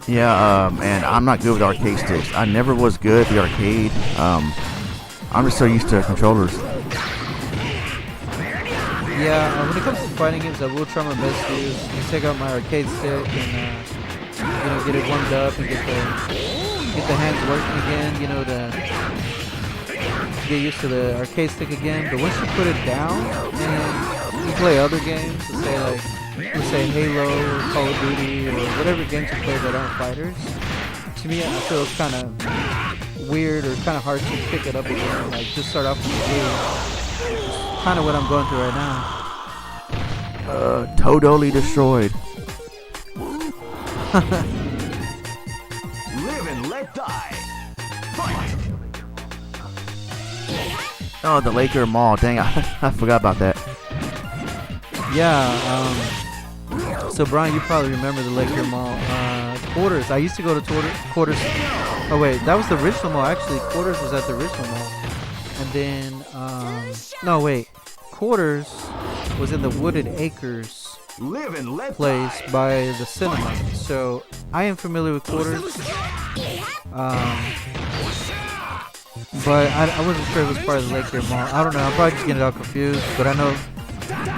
Yeah, and I'm not good with arcade sticks. I never was good at the arcade. I'm just so used to controllers. Yeah, when it comes to fighting games, I will try my best to take out my arcade stick and get it warmed up and get the hands working again. To get used to the arcade stick again. But once you put it down and you play other games, let's say Halo, or Call of Duty, or whatever games you play that aren't fighters, to me, I feel it's kind of weird or kind of hard to pick it up again. Like, just start off with the blue. Kind of what I'm going through right now. Totally destroyed. Live and let die. Fight. Oh, the Laker Mall. Dang, I forgot about that. Yeah, so Brian, you probably remember the Laker Mall. Quarters. I used to go to Quarters. Oh wait, that was the original mall. Actually, Quarters was at the original mall. And then, no wait, Quarters was in the Wooded Acres place by the cinema. So I am familiar with Quarters, but I wasn't sure it was part of the Laker Mall. I don't know. I'm probably just getting it all confused. But I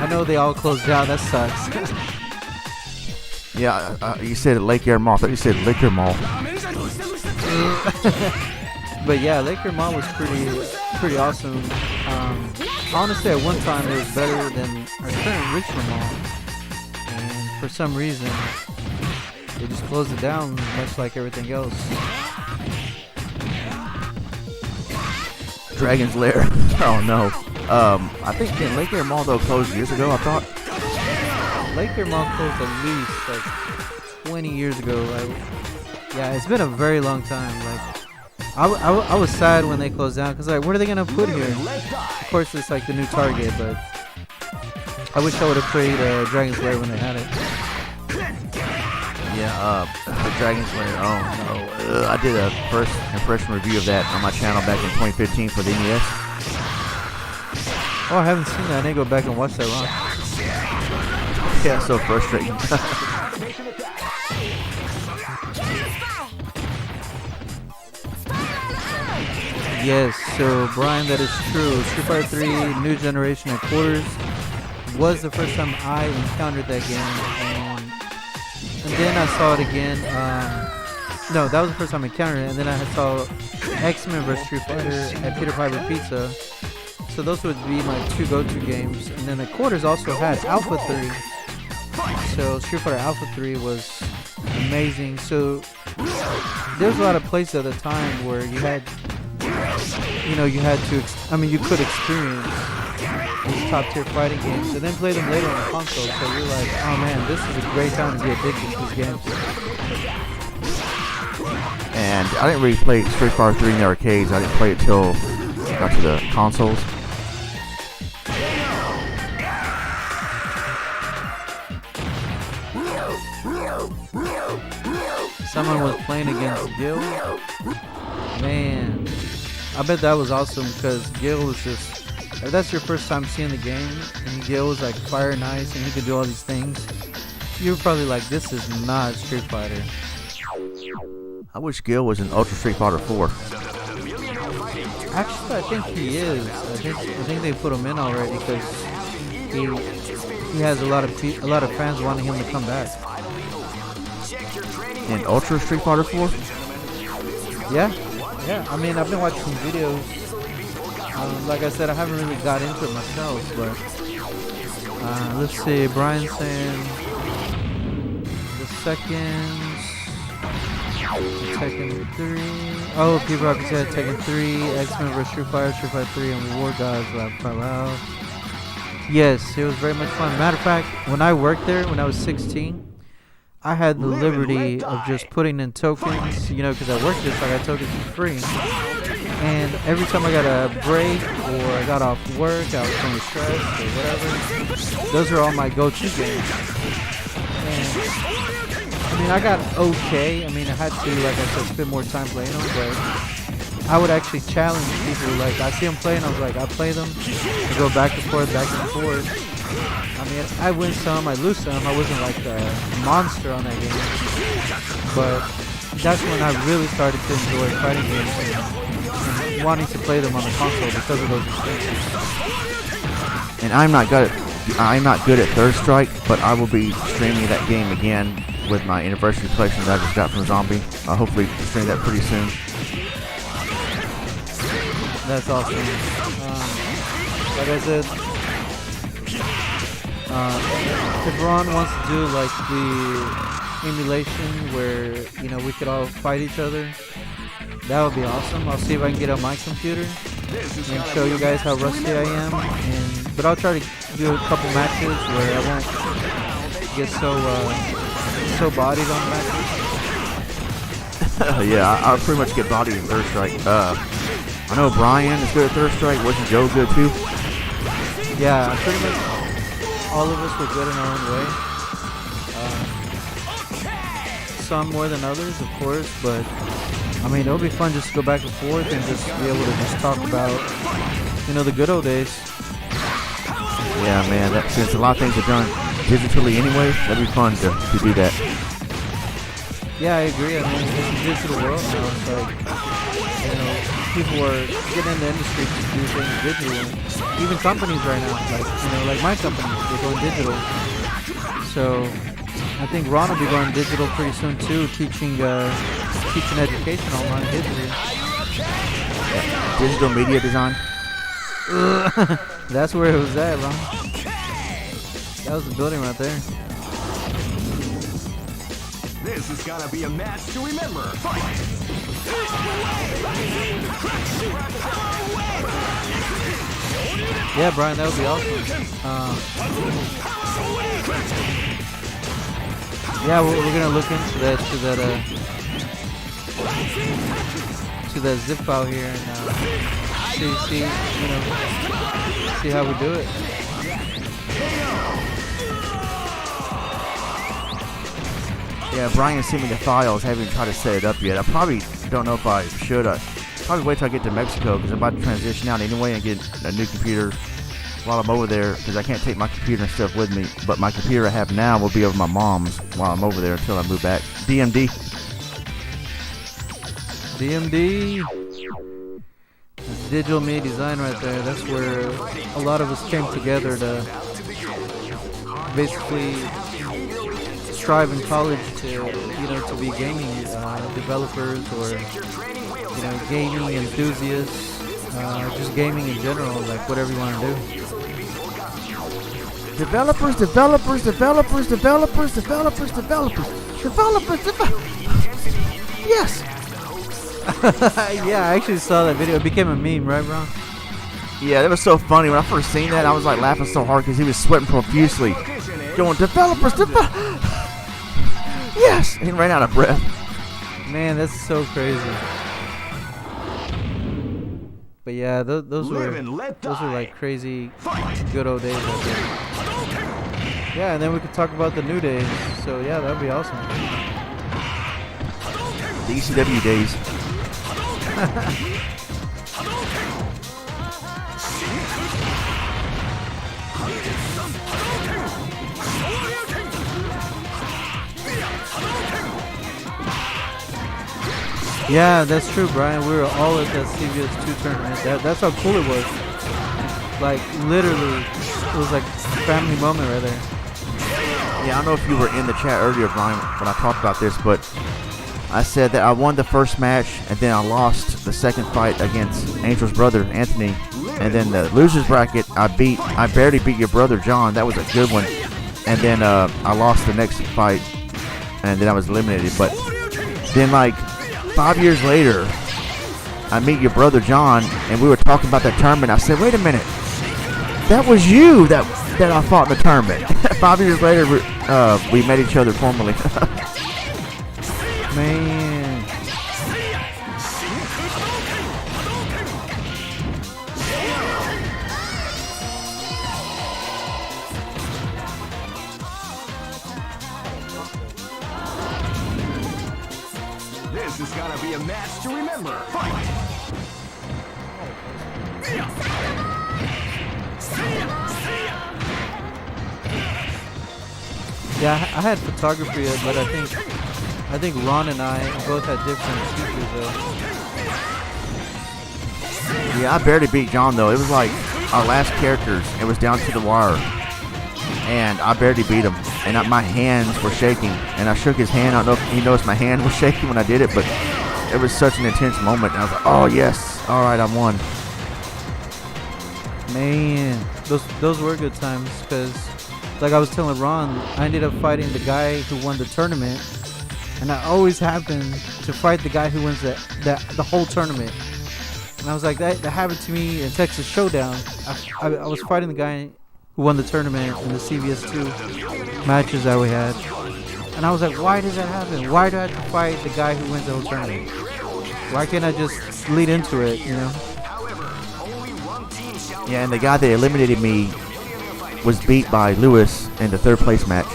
know they all closed down. That sucks. Yeah, you said Lake Air Mall. I thought you said Liquor Mall. But yeah, Laker Mall was pretty awesome. Honestly, at one time it was better than our current Richmond Mall, and for some reason they just closed it down, much like everything else. Dragon's Lair. Oh no. I think Lake Air Mall though closed years ago. I thought. Laker Mall closed at least like 20 years ago. Like, yeah, it's been a very long time. Like, I was sad when they closed down because like, what are they gonna put here? Of course, it's like the new Target, but I wish I would have played Dragon's Lair when they had it. Yeah, Dragon's Lair. Oh no. I did a first impression review of that on my channel back in 2015 for the NES. Oh, I haven't seen that. I need to go back and watch that one. Yeah, so frustrating. Yes, so Brian, that is true. Street Fighter 3 New Generation at Quarters was the first time I encountered that game, and then I saw it again. No, that was the first time I encountered it, and then I saw X-Men vs. Street Fighter at Peter Piper Pizza. So those would be my two go-to games, and then the Quarters also had Alpha 3. So Street Fighter Alpha 3 was amazing. So there was a lot of places at the time where you had, you could experience these top tier fighting games and then play them later on the console. So you're like, oh man, this is a great time to be addicted to these games. And I didn't really play Street Fighter 3 in the arcades. I didn't play it till I got to the consoles. Someone was playing against Gil. Man, I bet that was awesome because Gil was just. If that's your first time seeing the game, and Gil was like fire and ice, and he could do all these things, you were probably like, "This is not Street Fighter." I wish Gil was in Ultra Street Fighter 4. Actually, I think he is. I think they put him in already because he has a lot of fans wanting him to come back. In Ultra Street Fighter 4? Yeah. I mean, I've been watching some videos. Like I said, I haven't really got into it myself, but let's see. Brian's saying the Tekken 3. Oh, people have said Tekken 3, X-Men vs Street Fighter 3, and War Gods laughed out loud. Yes, it was very much fun. Matter of fact, when I worked there, when I was 16, I had the liberty of just putting in tokens, you know, because I worked there, so I got tokens for free. And every time I got a break or I got off work, I was feeling stressed or whatever, those are all my go-to games. And I mean, I got okay. I mean, I had to, like I said, spend more time playing them, but I would actually challenge people. Like, I see them playing, I was like, I play them, I go back and forth. I mean, I win some, I lose some. I wasn't like a monster on that game, but that's when I really started to enjoy fighting games and wanting to play them on the console because of those experiences. And I'm not good at Third Strike, but I will be streaming that game again with my anniversary collection that I just got from Zombie. I'll hopefully stream that pretty soon. That's awesome. Like I said, if Ron wants to do like the emulation where, you know, we could all fight each other, that would be awesome. I'll see if I can get on my computer and show you guys how rusty I am. But I'll try to do a couple matches where I won't get so bodied on matches. Yeah, I'll pretty much get bodied in Third Strike. I know Brian is good at Third Strike. Wasn't Joe good too? Yeah, pretty much all of us were good in our own way. Some more than others, of course, but I mean, it'll be fun just to go back and forth and just be able to just talk about, you know, the good old days. Yeah, man, since a lot of things are done digitally anyway, that'd be fun to do that. Yeah, I agree. I mean, it's a digital world now. It's like, you know, people are getting in the industry to do things digitally. Even companies right now, like, you know, like my company, they're going digital. So I think Ron will be going digital pretty soon too, teaching education online digitally. Yeah. Digital media design. That's where it was at, Ron. That was the building right there. This is gonna be a match to remember. Fight! Yeah, Brian, that would be awesome. Yeah, we're gonna look into that zip file here and see how we do it. Yeah, Brian sent me the files. I haven't tried to set it up yet. I probably don't know if I should. Probably wait till I get to Mexico because I'm about to transition out anyway and get a new computer while I'm over there because I can't take my computer and stuff with me. But my computer I have now will be over my mom's while I'm over there until I move back. DMD. That's digital media design right there. That's where a lot of us came together to basically strive in college to, you know, to be gaming developers or, you know, gaming enthusiasts, just gaming in general, like whatever you want to do. Developers. Yes. Yeah, I actually saw that video. It became a meme, right, Ron? Yeah, that was so funny. When I first seen that, I was like laughing so hard because he was sweating profusely. Going, developers. Yes! He ran out of breath. Man, that's so crazy. But yeah, those were like crazy good old days right there. Yeah, and then we could talk about the new days. So yeah, that'd be awesome. The ECW days. Yeah, that's true, Brian. We were all at that CVS2 tournament. That's how cool it was. Like, literally, it was like a family moment right there. Yeah, I don't know if you were in the chat earlier, Brian, when I talked about this, but I said that I won the first match, and then I lost the second fight against Angel's brother, Anthony. And then the losers bracket, I barely beat your brother, John. That was a good one. And then I lost the next fight, and then I was eliminated. But then, like, 5 years later, I meet your brother, John, and we were talking about that tournament. I said, wait a minute. That was you that I fought in the tournament. 5 years later, we met each other formally. Man. This is gonna be a match to remember. Fight! Yeah, I had photography, but I think Ron and I both had different teachers though. Yeah, I barely beat John though. It was like our last characters. It was down to the wire, and I barely beat him. And my hands were shaking, and I shook his hand. I don't know if he noticed my hand was shaking when I did it, but it was such an intense moment. And I was like, oh yes, all right, I won. Man, those were good times because, like I was telling Ron, I ended up fighting the guy who won the tournament, and I always happen to fight the guy who wins the whole tournament. And I was like, that happened to me in Texas Showdown. I was fighting the guy who won the tournament in the CVS2 matches that we had. And I was like, why does that happen? Why do I have to fight the guy who wins the whole tournament? Why can't I just lead into it, you know? Yeah, and the guy that eliminated me was beat by Lewis in the third place match.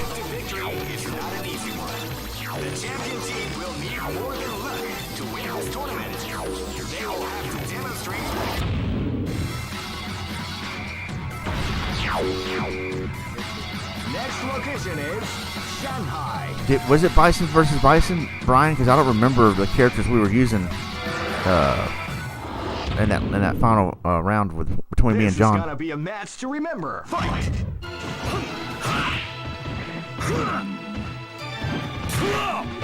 Next location is Shanghai. Was it Bison versus Bison, Brian? Because I don't remember the characters we were using in that final round between me and John. This is gonna be a match to remember. Fight!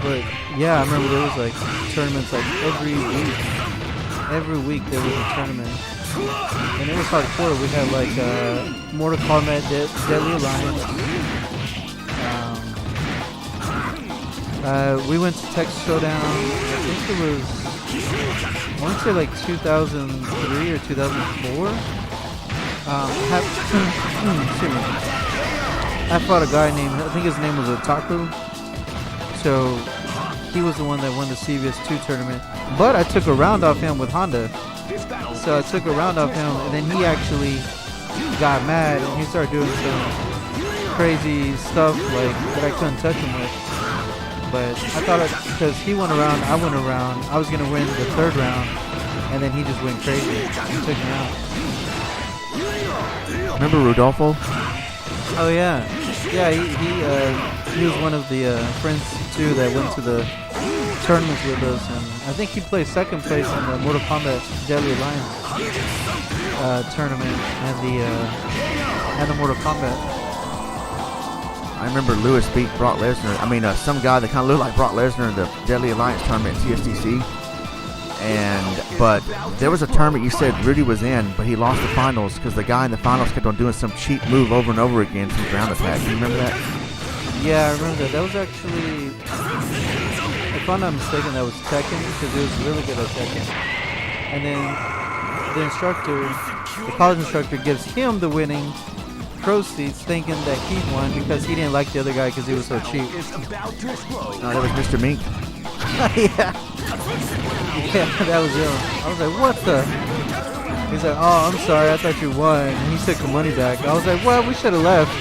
But yeah, I remember there was like tournaments like every week. Every week there was a tournament. And it was hardcore. We had like Mortal Kombat Deadly Alliance. We went to Texas Showdown. I think it was, I want to say like 2003 or 2004. Excuse me. I fought a guy named, I think his name was Otaku. So he was the one that won the CVS2 tournament. But I took a round off him with Honda. So I took a round off him, and then he actually got mad and he started doing some crazy stuff like that I couldn't touch him with. But I thought because he went around, I went around, I was gonna win the third round, and then he just went crazy and took me out. Remember Rodolfo? Oh yeah, yeah. He was one of the friends too that went to the tournaments with us, and I think he placed second place in the Mortal Kombat Deadly Alliance tournament and the Mortal Kombat. I remember Lewis beat Brock Lesnar. I mean, some guy that kind of looked like Brock Lesnar in the Deadly Alliance tournament at TSDC. But there was a tournament you said Rudy was in, but he lost the finals because the guy in the finals kept on doing some cheap move over and over again, some ground attack. Do you remember that? Yeah, I remember that. That was actually, if I'm not mistaken, that was Tekken, because it was really good at Tekken. And then the instructor, the college instructor, gives him the winning proceeds, thinking that he won because he didn't like the other guy because he was so cheap. No, that was Mr. Mink. Yeah, that was him. I was like, what the? He's like, oh, I'm sorry, I thought you won. And he took the money back. I was like, well, we should have left.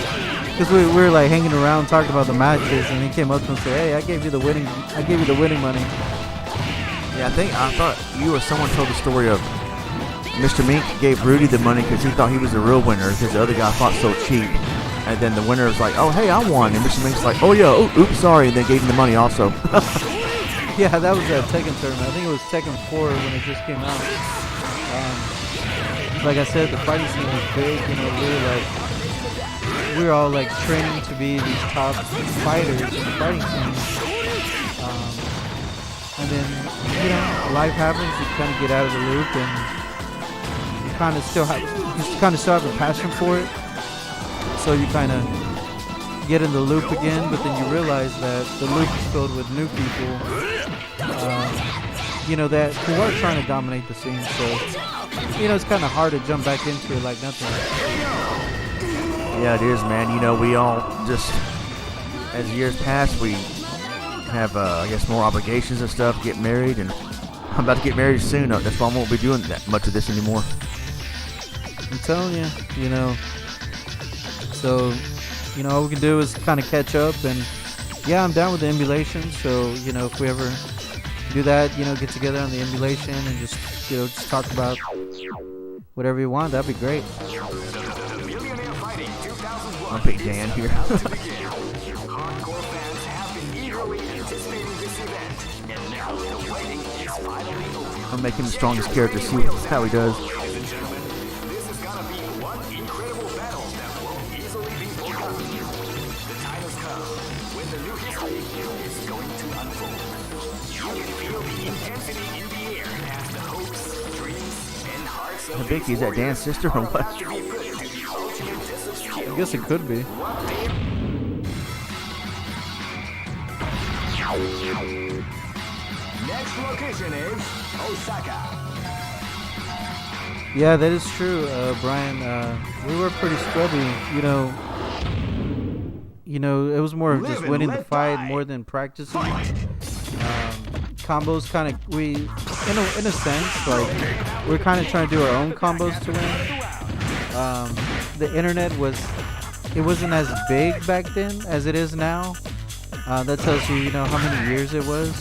Because we were like hanging around talking about the matches, and he came up to him and said, hey, I gave you the winning money. Yeah, I thought you or someone told the story of Mr. Mink gave Rudy the money because he thought he was the real winner because the other guy fought so cheap. And then the winner was like, oh, hey, I won. And Mr. Mink's like, oh, yeah, oops, sorry. And then gave him the money also. Yeah, that was a Tekken tournament. I think it was Tekken 4 when it just came out. Like I said, the fighting scene was big. You know, we were all like training to be these top fighters in the fighting scene. And then, you know, life happens. You kind of get out of the loop, and you kind of still have a passion for it. So you kind of get in the loop again, but then you realize that the loop is filled with new people, you know, that who are trying to dominate the scene. So, you know, it's kind of hard to jump back into it like nothing. Yeah, it is, man. You know, we all just, as years pass, we have, I guess, more obligations and stuff, get married, and I'm about to get married soon. That's why I won't be doing that much of this anymore. I'm telling you, you know, so, you know, all we can do is kind of catch up, and yeah, I'm down with the emulation. So, you know, if we ever do that, you know, get together on the emulation and just, you know, just talk about whatever you want, that'd be great. I'll pick Dan here. Hardcore fans have been eagerly anticipating this event, and now the waiting is finally over. I'll make him the strongest character, see how he does. Ladies and gentlemen, this is gonna be one incredible battle that won't easily be forgotten. The time has come when the new history is going to unfold. You can feel the intensity in the air as the hopes, dreams, and hearts of Vicky, is that Dan's sister or what? to be put to the ultimate test of skill. I guess it could be. Next location is Osaka. Yeah, that is true, Brian. We were pretty scrubby, you know. You know, it was more of just winning the fight more than practicing. Combos kind of, in a sense, like, we're kind of trying to do our own combos to win. The internet wasn't as big back then as it is now. That tells you, you know, how many years it was.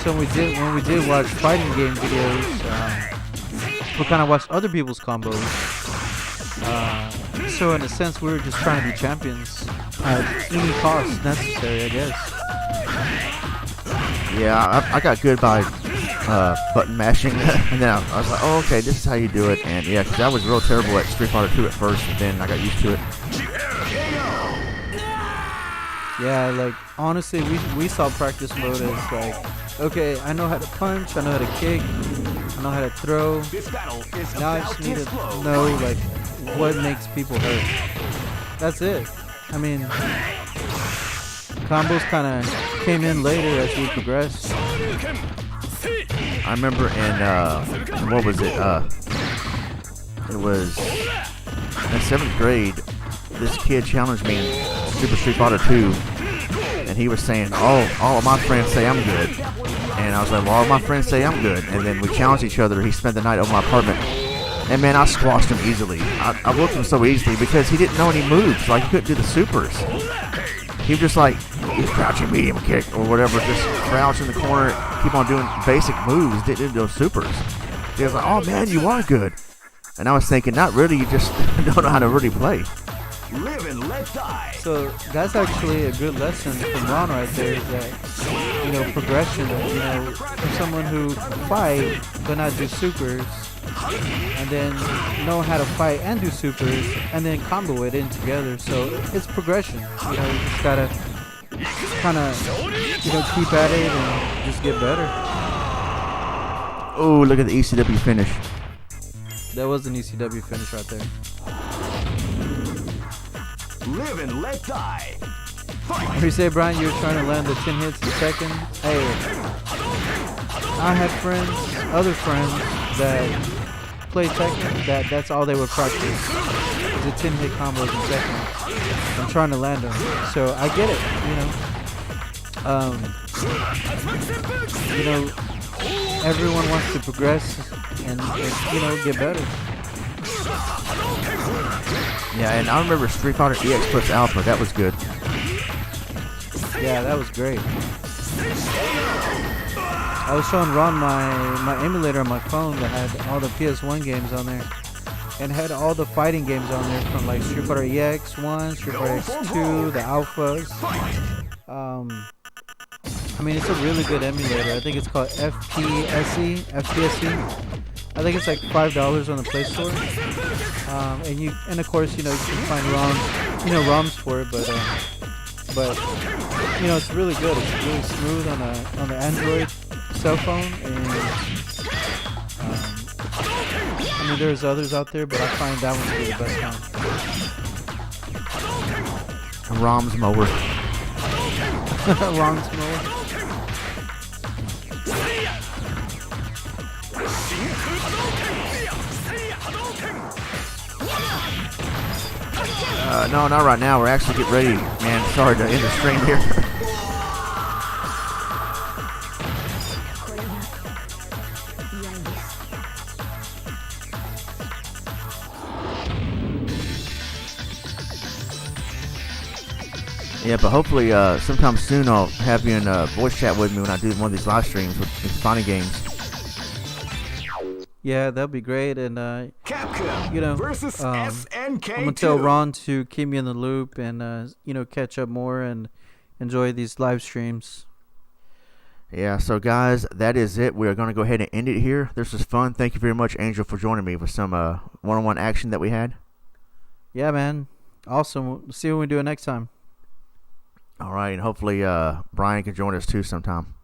So when we did watch fighting game videos, we kind of watched other people's combos. So in a sense, we were just trying to be champions at any cost necessary, I guess. Yeah, I got good by button mashing, and then I was like, oh, okay, this is how you do it. And yeah, because I was real terrible at Street Fighter 2 at first, and then I got used to it. Yeah, like, honestly, we saw practice mode as like, okay, I know how to punch, I know how to kick, I know how to throw. Now I just need to know, like, what makes people hurt. That's it. I mean, combos kind of came in later as we progressed. I remember in, what was it? It was in 7th grade, this kid challenged me in Super Street Fighter 2, and he was saying, all of my friends say I'm good. And I was like, well, all of my friends say I'm good. And then we challenged each other. He spent the night over my apartment. And man, I squashed him easily. I whooped him so easily because he didn't know any moves. Like, he couldn't do the supers. He was just like, he's crouching medium kick or whatever, just crouch in the corner, keep on doing basic moves, didn't do those supers. He was like, oh man, you are good. And I was thinking, not really, you just don't know how to really play. Live and let die. So that's actually a good lesson from Ron right there, is that, you know, progression, you know, for someone who can fight but not do supers, and then know how to fight and do supers, and then combo it in together. So it's progression. You know, you just gotta kind of, you know, keep at it and just get better. Oh, look at the ECW finish. That was an ECW finish right there. Live and let die. You say, Brian, you were trying to land the 10 hits a second. Hey, I had friends, other friends that play Tekken, that's all they would practice, is the 10 hit combos in seconds. I'm trying to land them, so I get it, you know. Everyone wants to progress and you know, get better. Yeah, and I remember Street Fighter EX plus Alpha. That was good. Yeah, that was great. I was showing Ron my emulator on my phone that had all the PS1 games on there, and had all the fighting games on there from like Street Fighter EX1, Street Fighter X2, the Alphas. I mean, it's a really good emulator. I think it's called FPSE. I think it's like $5 on the Play Store. And of course, you know, you can find ROMs for it, but you know, it's really good. It's really smooth on the Android cell phone, and I mean, there's others out there, but I find that one to be the best one. ROMs mower. ROMs mower. No, not right now. We're actually getting ready, man. Sorry to end the stream here. Yeah, but hopefully sometime soon I'll have you in voice chat with me when I do one of these live streams with funny games. Yeah, that'd be great. And Capcom you know, versus SNK. I'm gonna tell Ron to keep me in the loop and you know, catch up more and enjoy these live streams. Yeah, so guys, that is it. We are going to go ahead and end it here. This was fun. Thank you very much, Angel, for joining me with some one-on-one action that we had. Yeah, man. Awesome. We'll see what we do it next time. All right, and hopefully Brian can join us too sometime.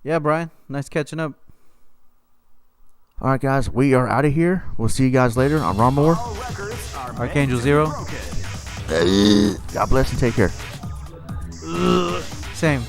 Yeah, Brian. Nice catching up. All right, guys, we are out of here. We'll see you guys later. I'm Ron Moore. Arkangel0. God bless and take care. Same.